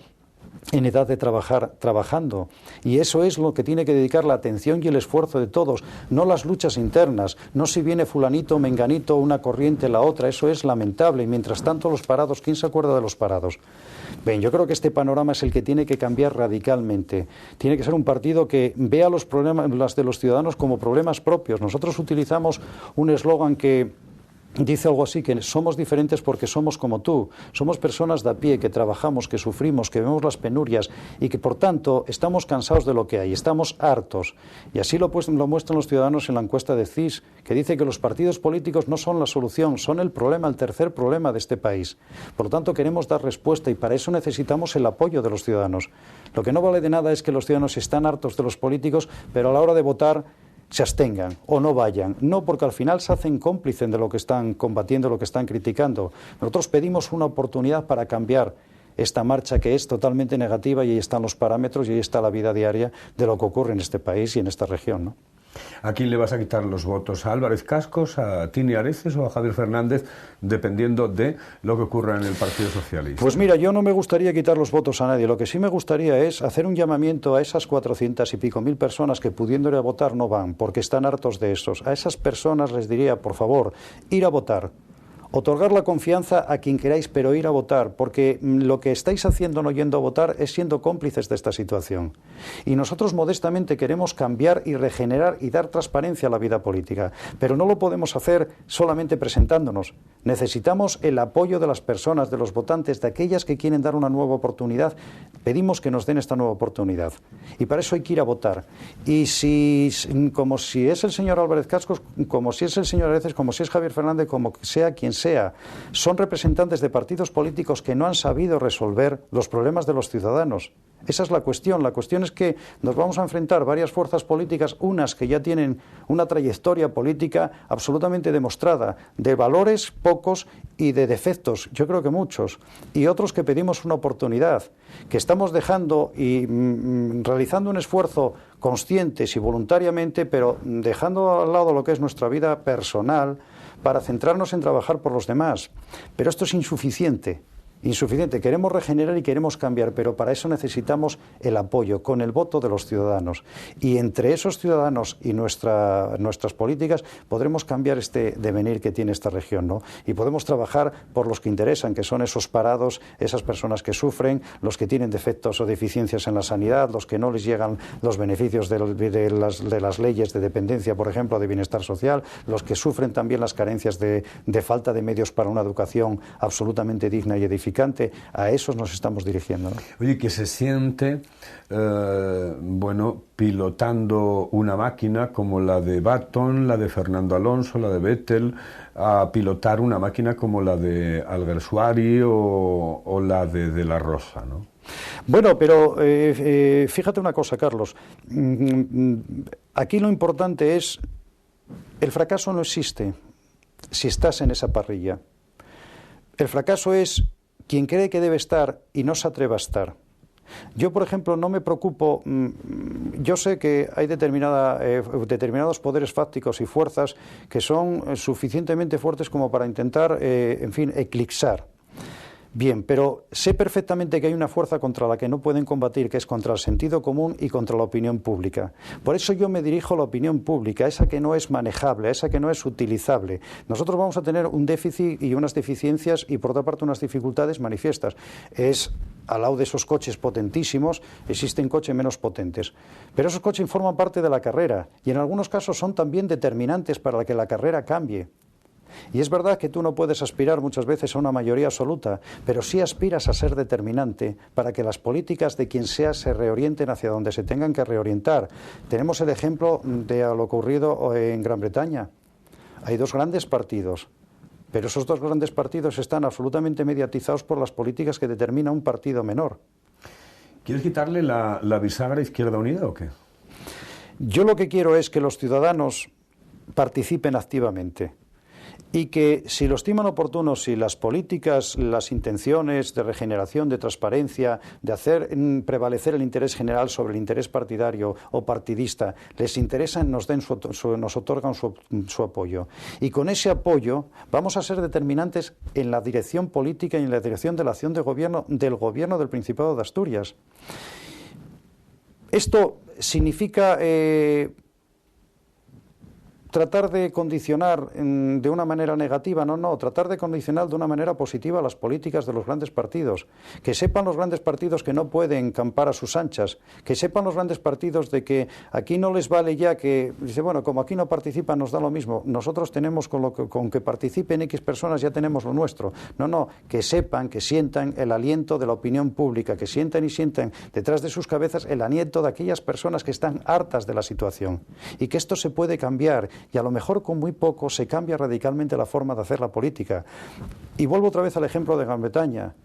en edad de trabajar trabajando, y eso es lo que tiene que dedicar la atención y el esfuerzo de todos, no las luchas internas, no si viene fulanito, menganito, una corriente, la otra. Eso es lamentable, y mientras tanto los parados, ¿quién se acuerda de los parados? Bien, yo creo que este panorama es el que tiene que cambiar radicalmente. Tiene que ser un partido que vea los problemas de los ciudadanos como problemas propios. Nosotros utilizamos un eslogan que dice algo así, que somos diferentes porque somos como tú, somos personas de a pie, que trabajamos, que sufrimos, que vemos las penurias y que por tanto estamos cansados de lo que hay, estamos hartos. Y así lo muestran los ciudadanos en la encuesta de CIS, que dice que los partidos políticos no son la solución, son el problema, el tercer problema de este país. Por lo tanto queremos dar respuesta y para eso necesitamos el apoyo de los ciudadanos. Lo que no vale de nada es que los ciudadanos están hartos de los políticos, pero a la hora de votar se abstengan o no vayan. No, porque al final se hacen cómplices de lo que están combatiendo, lo que están criticando. Nosotros pedimos una oportunidad para cambiar esta marcha que es totalmente negativa, y ahí están los parámetros y ahí está la vida diaria de lo que ocurre en este país y en esta región, ¿no? ¿A quién le vas a quitar los votos? ¿A Álvarez Cascos, a Tini Areces o a Javier Fernández, dependiendo de lo que ocurra en el Partido Socialista? Pues mira, yo no me gustaría quitar los votos a nadie. Lo que sí me gustaría es hacer un llamamiento a esas 400 y pico mil personas que pudiendo ir a votar no van, porque están hartos de esos. A esas personas les diría, por favor, ir a votar. Otorgar la confianza a quien queráis, pero ir a votar, porque lo que estáis haciendo no yendo a votar es siendo cómplices de esta situación. Y nosotros modestamente queremos cambiar y regenerar y dar transparencia a la vida política, pero no lo podemos hacer solamente presentándonos. Necesitamos el apoyo de las personas, de los votantes, de aquellas que quieren dar una nueva oportunidad, pedimos que nos den esta nueva oportunidad. Y para eso hay que ir a votar. Y si, como si es el señor Álvarez Cascos, como si es el señor Areces, como si es Javier Fernández, como sea quien sea, son representantes de partidos políticos que no han sabido resolver los problemas de los ciudadanos. Esa es la cuestión. La cuestión es que nos vamos a enfrentar varias fuerzas políticas, unas que ya tienen una trayectoria política absolutamente demostrada, de valores pocos y de defectos, yo creo que muchos, y otros que pedimos una oportunidad, que estamos dejando y realizando un esfuerzo conscientes y voluntariamente, pero dejando al lado lo que es nuestra vida personal para centrarnos en trabajar por los demás. Pero esto es insuficiente. Queremos regenerar y queremos cambiar, pero para eso necesitamos el apoyo, con el voto de los ciudadanos. Y entre esos ciudadanos y nuestras políticas podremos cambiar este devenir que tiene esta región, ¿no? Y podemos trabajar por los que interesan, que son esos parados, esas personas que sufren, los que tienen defectos o deficiencias en la sanidad, los que no les llegan los beneficios de las leyes de dependencia, por ejemplo, de bienestar social, los que sufren también las carencias de falta de medios para una educación absolutamente digna y edificante. A esos nos estamos dirigiendo, ¿no? Oye, que se siente, pilotando una máquina como la de Button, la de Fernando Alonso, la de Vettel, a pilotar una máquina como la de Alguersuari o la de la Rosa, ¿no? Bueno, pero fíjate una cosa, Carlos. Aquí lo importante es, el fracaso no existe si estás en esa parrilla. El fracaso es quien cree que debe estar y no se atreva a estar. Yo, por ejemplo, no me preocupo. Yo sé que hay determinados poderes fácticos y fuerzas que son suficientemente fuertes como para intentar, eclipsar. Bien, pero sé perfectamente que hay una fuerza contra la que no pueden combatir, que es contra el sentido común y contra la opinión pública. Por eso yo me dirijo a la opinión pública, a esa que no es manejable, a esa que no es utilizable. Nosotros vamos a tener un déficit y unas deficiencias y, por otra parte, unas dificultades manifiestas. Al lado de esos coches potentísimos, existen coches menos potentes. Pero esos coches forman parte de la carrera y en algunos casos son también determinantes para que la carrera cambie. Y es verdad que tú no puedes aspirar muchas veces a una mayoría absoluta, pero sí aspiras a ser determinante para que las políticas de quien sea se reorienten hacia donde se tengan que reorientar. Tenemos el ejemplo de lo ocurrido en Gran Bretaña. Hay dos grandes partidos, pero esos dos grandes partidos están absolutamente mediatizados por las políticas que determina un partido menor. ¿Quieres quitarle la bisagra Izquierda Unida o qué? Yo lo que quiero es que los ciudadanos participen activamente. Y que si lo estiman oportuno, si las políticas, las intenciones de regeneración, de transparencia, de hacer prevalecer el interés general sobre el interés partidario o partidista, les interesan, nos otorgan su apoyo. Y con ese apoyo vamos a ser determinantes en la dirección política y en la dirección de la acción de gobierno del Principado de Asturias. Esto significa tratar de condicionar de una manera negativa, no, tratar de condicionar de una manera positiva las políticas de los grandes partidos. Que sepan los grandes partidos que no pueden campar a sus anchas, que sepan los grandes partidos de que aquí no les vale ya que, dice, bueno, como aquí no participan nos da lo mismo, nosotros tenemos con que participen X personas ya tenemos lo nuestro. No, que sepan, que sientan el aliento de la opinión pública, que sientan detrás de sus cabezas el aliento de aquellas personas que están hartas de la situación y que esto se puede cambiar. Y a lo mejor con muy poco se cambia radicalmente la forma de hacer la política. Y vuelvo otra vez al ejemplo de Gran Bretaña.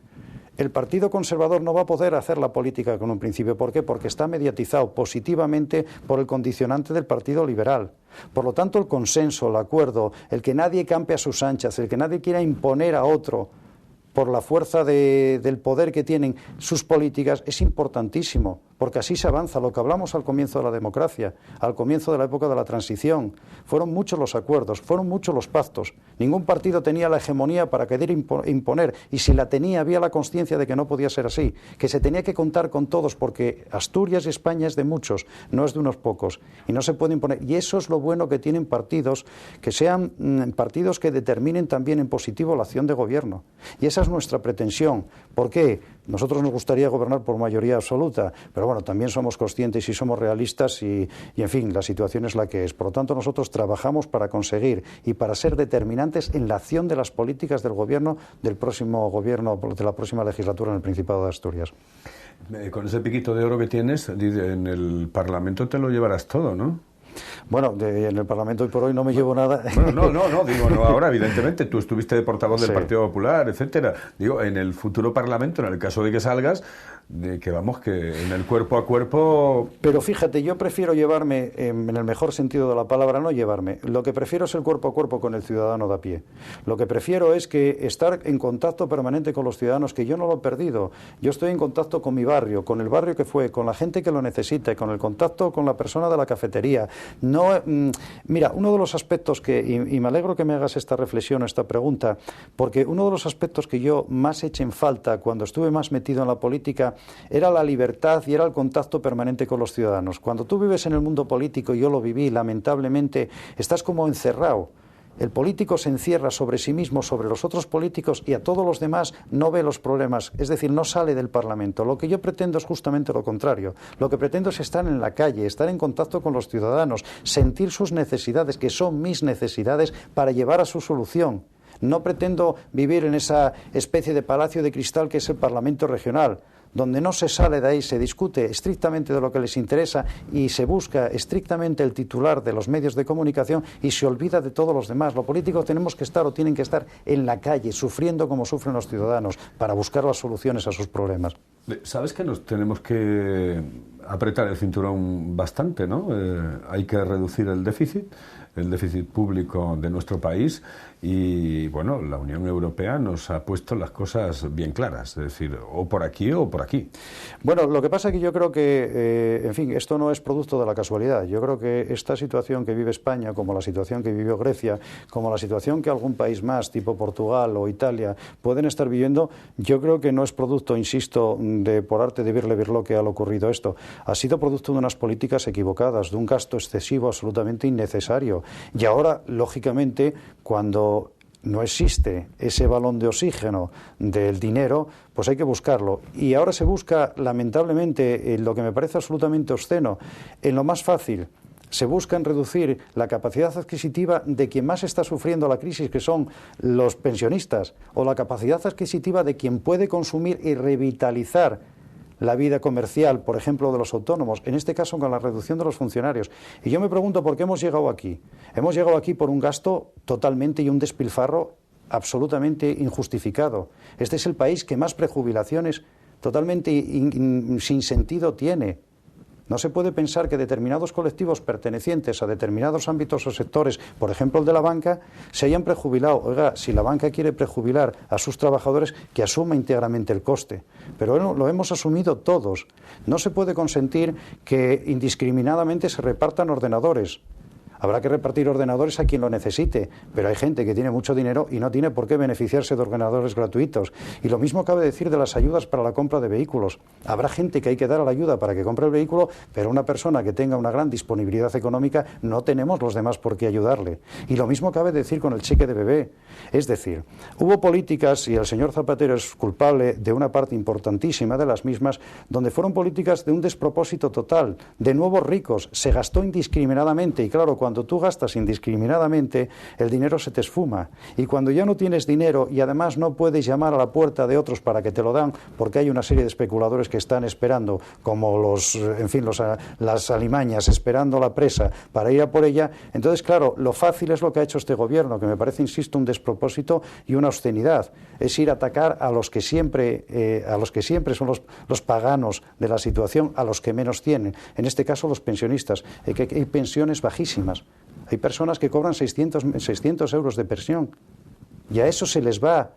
El Partido Conservador no va a poder hacer la política con un principio. ¿Por qué? Porque está mediatizado positivamente por el condicionante del Partido Liberal. Por lo tanto, el consenso, el acuerdo, el que nadie campe a sus anchas, el que nadie quiera imponer a otro por la fuerza del poder que tienen sus políticas, es importantísimo, porque así se avanza. Lo que hablamos al comienzo de la democracia, al comienzo de la época de la transición, fueron muchos los acuerdos, fueron muchos los pactos. Ningún partido tenía la hegemonía para querer imponer, y si la tenía había la consciencia de que no podía ser así, que se tenía que contar con todos, porque Asturias y España es de muchos, no es de unos pocos, y no se puede imponer. Y eso es lo bueno que tienen partidos, que sean partidos que determinen también en positivo la acción de gobierno. Y esa es nuestra pretensión. ¿Por qué? Nosotros nos gustaría gobernar por mayoría absoluta, pero bueno, también somos conscientes y somos realistas y en fin, la situación es la que es. Por lo tanto, nosotros trabajamos para conseguir y para ser determinantes en la acción de las políticas del gobierno de la próxima legislatura en el Principado de Asturias. Con ese piquito de oro que tienes, en el Parlamento te lo llevarás todo, ¿no? Bueno, en el Parlamento hoy por hoy no me llevo nada. Bueno, digo, no ahora, evidentemente, tú estuviste de portavoz del Partido Popular, etcétera. Digo, en el futuro Parlamento, en el caso de que salgas, que en el cuerpo a cuerpo... Pero fíjate, yo prefiero llevarme, en el mejor sentido de la palabra, no llevarme. Lo que prefiero es el cuerpo a cuerpo con el ciudadano de a pie. Lo que prefiero es que estar en contacto permanente con los ciudadanos, que yo no lo he perdido. Yo estoy en contacto con mi barrio, con el barrio que fue, con la gente que lo necesita, con el contacto con la persona de la cafetería. No, mira, uno de los aspectos y me alegro que me hagas esta reflexión, esta pregunta, porque uno de los aspectos que yo más eché en falta cuando estuve más metido en la política era la libertad y era el contacto permanente con los ciudadanos. Cuando tú vives en el mundo político, y yo lo viví, lamentablemente, estás como encerrado. El político se encierra sobre sí mismo, sobre los otros políticos, y a todos los demás no ve los problemas, es decir, no sale del Parlamento. Lo que yo pretendo es justamente lo contrario. Lo que pretendo es estar en la calle, estar en contacto con los ciudadanos, sentir sus necesidades, que son mis necesidades, para llevar a su solución. No pretendo vivir en esa especie de palacio de cristal que es el Parlamento regional, donde no se sale de ahí, se discute estrictamente de lo que les interesa y se busca estrictamente el titular de los medios de comunicación y se olvida de todos los demás. Los políticos tenemos que estar o tienen que estar en la calle, sufriendo como sufren los ciudadanos, para buscar las soluciones a sus problemas. ¿Sabes que nos tenemos que apretar el cinturón bastante, ¿no? Hay que reducir el déficit público de nuestro país y, bueno, la Unión Europea nos ha puesto las cosas bien claras, es decir, o por aquí o por aquí. Bueno, lo que pasa es que yo creo que, en fin, esto no es producto de la casualidad. Yo creo que esta situación que vive España, como la situación que vivió Grecia, como la situación que algún país más, tipo Portugal o Italia, pueden estar viviendo, yo creo que no es producto, insisto, de por arte de birle que ha ocurrido esto. Ha sido producto de unas políticas equivocadas, de un gasto excesivo absolutamente innecesario. Y ahora, lógicamente, cuando no existe ese balón de oxígeno del dinero, pues hay que buscarlo. Y ahora se busca, lamentablemente, lo que me parece absolutamente obsceno, en lo más fácil. Se busca en reducir la capacidad adquisitiva de quien más está sufriendo la crisis, que son los pensionistas, o la capacidad adquisitiva de quien puede consumir y revitalizar la vida comercial, por ejemplo, de los autónomos, en este caso con la reducción de los funcionarios. Y yo me pregunto por qué hemos llegado aquí. Hemos llegado aquí por un gasto totalmente y un despilfarro absolutamente injustificado. Este es el país que más prejubilaciones totalmente sin sentido tiene. No se puede pensar que determinados colectivos pertenecientes a determinados ámbitos o sectores, por ejemplo el de la banca, se hayan prejubilado. Oiga, si la banca quiere prejubilar a sus trabajadores, que asuma íntegramente el coste. Pero bueno, lo hemos asumido todos. No se puede consentir que indiscriminadamente se repartan ordenadores. Habrá que repartir ordenadores a quien lo necesite, pero hay gente que tiene mucho dinero y no tiene por qué beneficiarse de ordenadores gratuitos. Y lo mismo cabe decir de las ayudas para la compra de vehículos. Habrá gente que hay que dar la ayuda para que compre el vehículo, pero una persona que tenga una gran disponibilidad económica no tenemos los demás por qué ayudarle. Y lo mismo cabe decir con el cheque de bebé. Es decir, hubo políticas, y el señor Zapatero es culpable de una parte importantísima de las mismas, donde fueron políticas de un despropósito total, de nuevos ricos. Se gastó indiscriminadamente y claro, cuando tú gastas indiscriminadamente, el dinero se te esfuma. Y cuando ya no tienes dinero y además no puedes llamar a la puerta de otros para que te lo dan, porque hay una serie de especuladores que están esperando, como las alimañas, esperando la presa para ir a por ella, entonces, claro, lo fácil es lo que ha hecho este gobierno, que me parece, insisto, un despropósito y una obscenidad. Es ir a atacar a los que siempre son los paganos de la situación, a los que menos tienen. En este caso, los pensionistas, que hay pensiones bajísimas. Hay personas que cobran 600 euros de pensión y a eso se les va.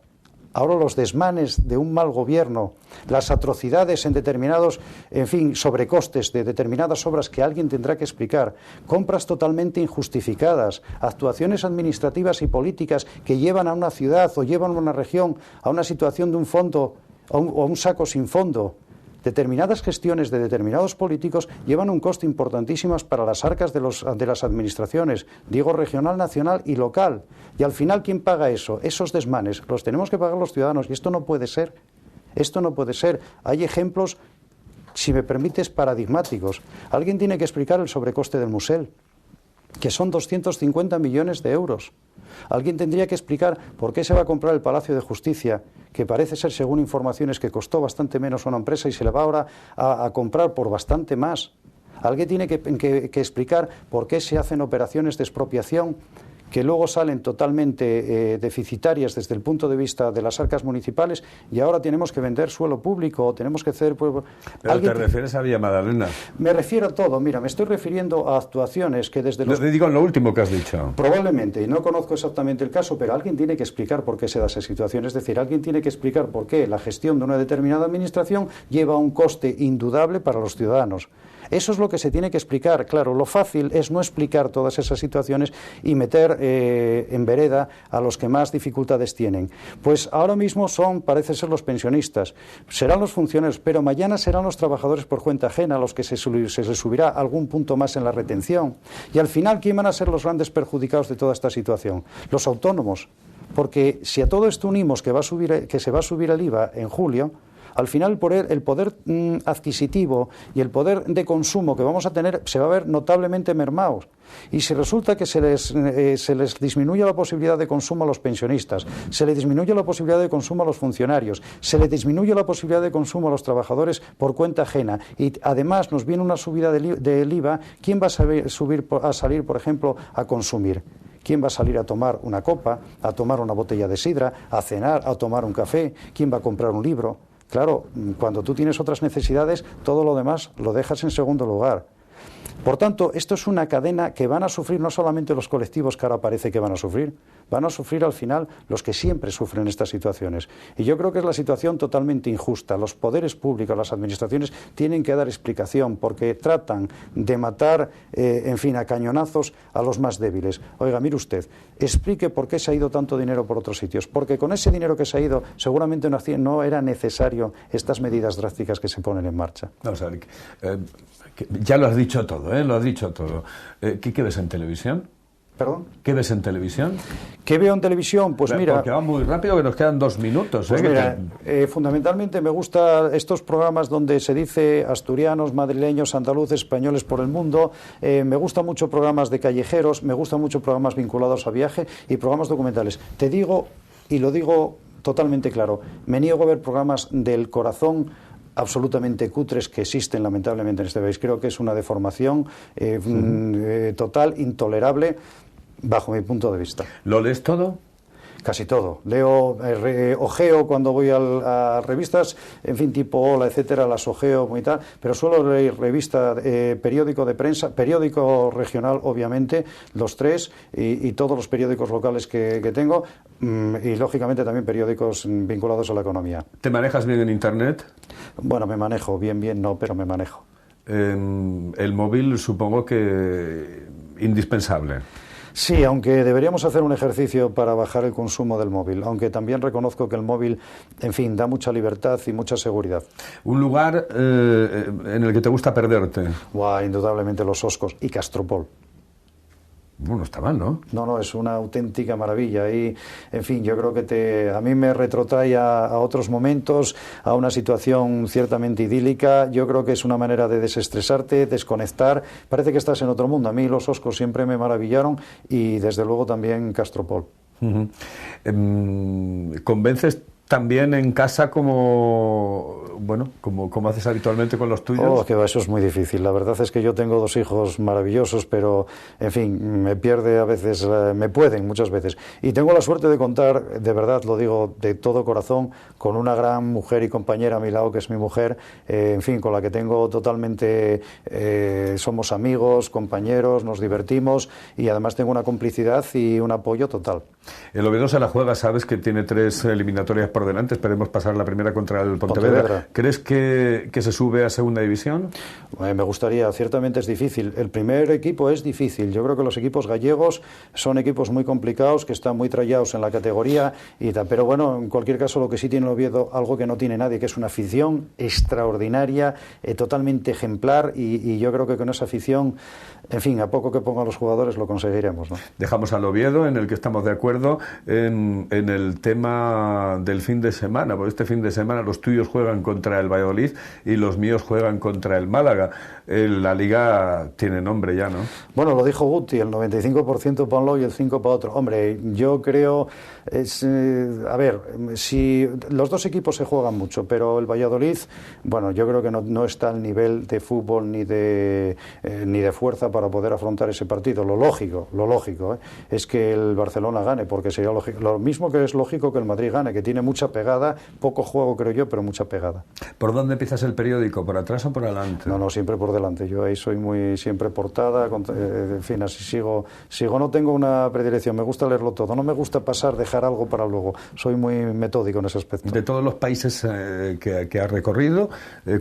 Ahora los desmanes de un mal gobierno, las atrocidades en determinados, en fin, sobrecostes de determinadas obras que alguien tendrá que explicar, compras totalmente injustificadas, actuaciones administrativas y políticas que llevan a una ciudad o llevan a una región a una situación de un fondo o un saco sin fondo. Determinadas gestiones de determinados políticos llevan un coste importantísimo para las arcas de las administraciones, digo regional, nacional y local. Y al final, ¿quién paga eso? Esos desmanes los tenemos que pagar los ciudadanos y esto no puede ser. Esto no puede ser. Hay ejemplos, si me permites, paradigmáticos. Alguien tiene que explicar el sobrecoste del Musel. que son 250 millones de euros. Alguien tendría que explicar por qué se va a comprar el Palacio de Justicia, que parece ser, según informaciones, que costó bastante menos a una empresa y se le va ahora a comprar por bastante más. Alguien tiene que explicar por qué se hacen operaciones de expropiación que luego salen totalmente deficitarias desde el punto de vista de las arcas municipales, y ahora tenemos que vender suelo público, tenemos que hacer... ¿Pero te refieres a Villa Magdalena? Me refiero a todo. Mira, me estoy refiriendo a actuaciones que desde los... Te digo en lo último que has dicho. Probablemente, y no conozco exactamente el caso, pero alguien tiene que explicar por qué se da esa situación. Es decir, alguien tiene que explicar por qué la gestión de una determinada administración lleva un coste indudable para los ciudadanos. Eso es lo que se tiene que explicar. Claro, lo fácil es no explicar todas esas situaciones y meter en vereda a los que más dificultades tienen. Pues ahora mismo parece ser los pensionistas, serán los funcionarios, pero mañana serán los trabajadores por cuenta ajena a los que se les subirá algún punto más en la retención. Y al final, ¿quién van a ser los grandes perjudicados de toda esta situación? Los autónomos. Porque si a todo esto unimos que se va a subir el IVA en julio, al final el poder adquisitivo y el poder de consumo que vamos a tener se va a ver notablemente mermados. Y si resulta que se les disminuye la posibilidad de consumo a los pensionistas, se le disminuye la posibilidad de consumo a los funcionarios, se le disminuye la posibilidad de consumo a los trabajadores por cuenta ajena, y además nos viene una subida del IVA, ¿quién va a salir, por ejemplo, a consumir? ¿Quién va a salir a tomar una copa, a tomar una botella de sidra, a cenar, a tomar un café? ¿Quién va a comprar un libro? Claro, cuando tú tienes otras necesidades, todo lo demás lo dejas en segundo lugar. Por tanto, esto es una cadena que van a sufrir no solamente los colectivos que ahora parece que van a sufrir al final los que siempre sufren estas situaciones. Y yo creo que es la situación totalmente injusta. Los poderes públicos, las administraciones, tienen que dar explicación porque tratan de matar, a cañonazos a los más débiles. Oiga, mire usted, explique por qué se ha ido tanto dinero por otros sitios. Porque con ese dinero que se ha ido, seguramente no era necesario estas medidas drásticas que se ponen en marcha. Vamos a ver, ya lo has dicho todo, lo has dicho todo. ¿Qué ves en televisión? ¿Perdón? ¿Qué ves en televisión? ¿Qué veo en televisión? Pues mira... Porque va muy rápido, que nos quedan 2 minutos. Pues mira, fundamentalmente me gustan estos programas donde se dice asturianos, madrileños, andaluces, españoles por el mundo. Me gustan mucho programas de callejeros, me gustan mucho programas vinculados a viaje y programas documentales. Te digo, y lo digo totalmente claro, me niego a ver programas del corazón absolutamente cutres que existen lamentablemente en este país. Creo que es una deformación total, intolerable, bajo mi punto de vista. ¿Lo lees todo? Casi todo. Leo, ojeo cuando voy a revistas, tipo Hola, etcétera, las ojeo y tal, pero suelo leer revista, periódico de prensa, periódico regional, obviamente, los 3, y todos los periódicos locales que tengo, y lógicamente también periódicos vinculados a la economía. ¿Te manejas bien en Internet? Bueno, me manejo, bien no, pero me manejo. El móvil supongo que indispensable. Sí, aunque deberíamos hacer un ejercicio para bajar el consumo del móvil, aunque también reconozco que el móvil, da mucha libertad y mucha seguridad. ¿Un lugar en el que te gusta perderte? Indudablemente Los Oscos y Castropol. Bueno, está mal, ¿no? No, es una auténtica maravilla y, yo creo que a mí me retrotrae a otros momentos, a una situación ciertamente idílica. Yo creo que es una manera de desestresarte, desconectar. Parece que estás en otro mundo. A mí Los Oscos siempre me maravillaron y, desde luego, también Castropol. ¿Convences también en casa como haces habitualmente con los tuyos? Eso es muy difícil. La verdad es que yo tengo 2 hijos maravillosos, pero, me pierde a veces, me pueden muchas veces. Y tengo la suerte de contar, de verdad, lo digo de todo corazón, con una gran mujer y compañera a mi lado, que es mi mujer, con la que tengo totalmente, somos amigos, compañeros, nos divertimos y además tengo una complicidad y un apoyo total. El Oviedo se la juega, sabes que tiene 3 eliminatorias por delante, esperemos pasar la primera contra el Pontevedra. ¿Crees que se sube a segunda división? Me gustaría, ciertamente es difícil. El primer equipo es difícil. Yo creo que los equipos gallegos son equipos muy complicados, que están muy trallados en la categoría y tal. Pero bueno, en cualquier caso, lo que sí tiene el Oviedo, algo que no tiene nadie, que es una afición extraordinaria, totalmente ejemplar, y yo creo que con esa afición, a poco que pongan los jugadores lo conseguiremos, ¿no? Dejamos al Oviedo, en el que estamos de acuerdo, en el tema del fin de semana, porque este fin de semana los tuyos juegan contra el Valladolid y los míos juegan contra el Málaga. La Liga tiene nombre ya, ¿no? Bueno, lo dijo Guti, el 95% para un lado y el 5% para otro. Hombre, yo creo, a ver, si los dos equipos se juegan mucho, pero el Valladolid, bueno, yo creo que no está al nivel de fútbol ni de fuerza para poder afrontar ese partido. Lo lógico, es que el Barcelona gane, porque sería lógico, lo mismo que es lógico que el Madrid gane, que tiene mucha pegada, poco juego creo yo, pero mucha pegada. ¿Por dónde empiezas el periódico? ¿Por atrás o por adelante? No, siempre por delante. Yo ahí soy muy siempre portada, en fin, así sigo, no tengo una predilección, me gusta leerlo todo, no me gusta dejar algo para luego, soy muy metódico en ese aspecto. De todos los países que has recorrido,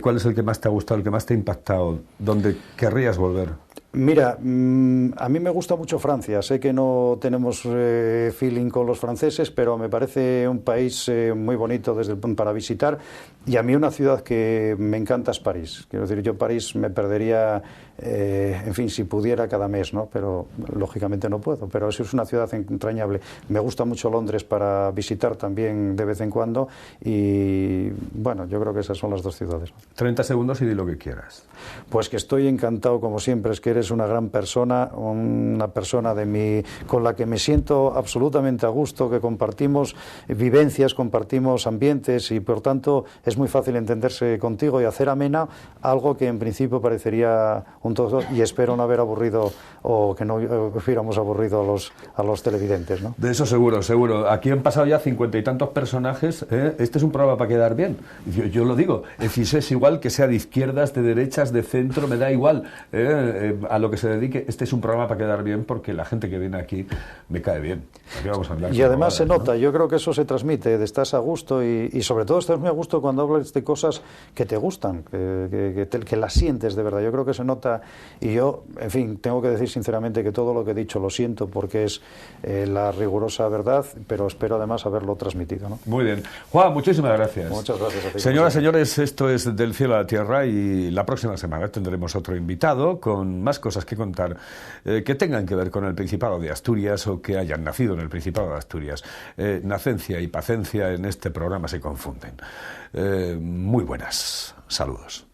¿cuál es el que más te ha gustado, el que más te ha impactado, donde querrías volver? Mira, a mí me gusta mucho Francia. Sé que no tenemos feeling con los franceses, pero me parece un país muy bonito para visitar. Y a mí una ciudad que me encanta es París. Quiero decir, yo París me perdería, en fin, si pudiera cada mes, ¿no? Pero lógicamente no puedo. Pero es una ciudad entrañable. Me gusta mucho Londres para visitar también de vez en cuando. Y bueno, yo creo que esas son las dos ciudades, ¿no? 30 segundos y di lo que quieras. Pues que estoy encantado, como siempre, es que eres una gran persona, una persona con la que me siento absolutamente a gusto, que compartimos vivencias, compartimos ambientes y por tanto es muy fácil entenderse contigo y hacer amena algo que en principio parecería un todo, y espero no haber aburrido o que no hubiéramos aburrido a los televidentes, ¿no? De eso seguro. Aquí han pasado ya 50 y tantos personajes, ¿eh? Este es un programa para quedar bien. Yo lo digo, es igual que sea de izquierdas, de derechas, de centro, me da igual, a lo que se dedique. Este es un programa para quedar bien porque la gente que viene aquí me cae bien. Aquí vamos a hablar y además se ¿no? nota, yo creo que eso se transmite, estás a gusto y sobre todo estás muy a gusto cuando hablas de cosas que te gustan, que las sientes de verdad. Yo creo que se nota y yo, en fin, tengo que decir sinceramente que todo lo que he dicho lo siento porque es la rigurosa verdad, pero espero además haberlo transmitido, ¿no? Muy bien. Juan, muchísimas gracias. Muchas gracias a ti. Señoras, señores, esto es Del Cielo a la Tierra y la próxima semana tendremos otro invitado con más cosas que contar que tengan que ver con el Principado de Asturias o que hayan nacido en el Principado de Asturias. Nacencia y paciencia en este programa se confunden. Muy buenas. Saludos.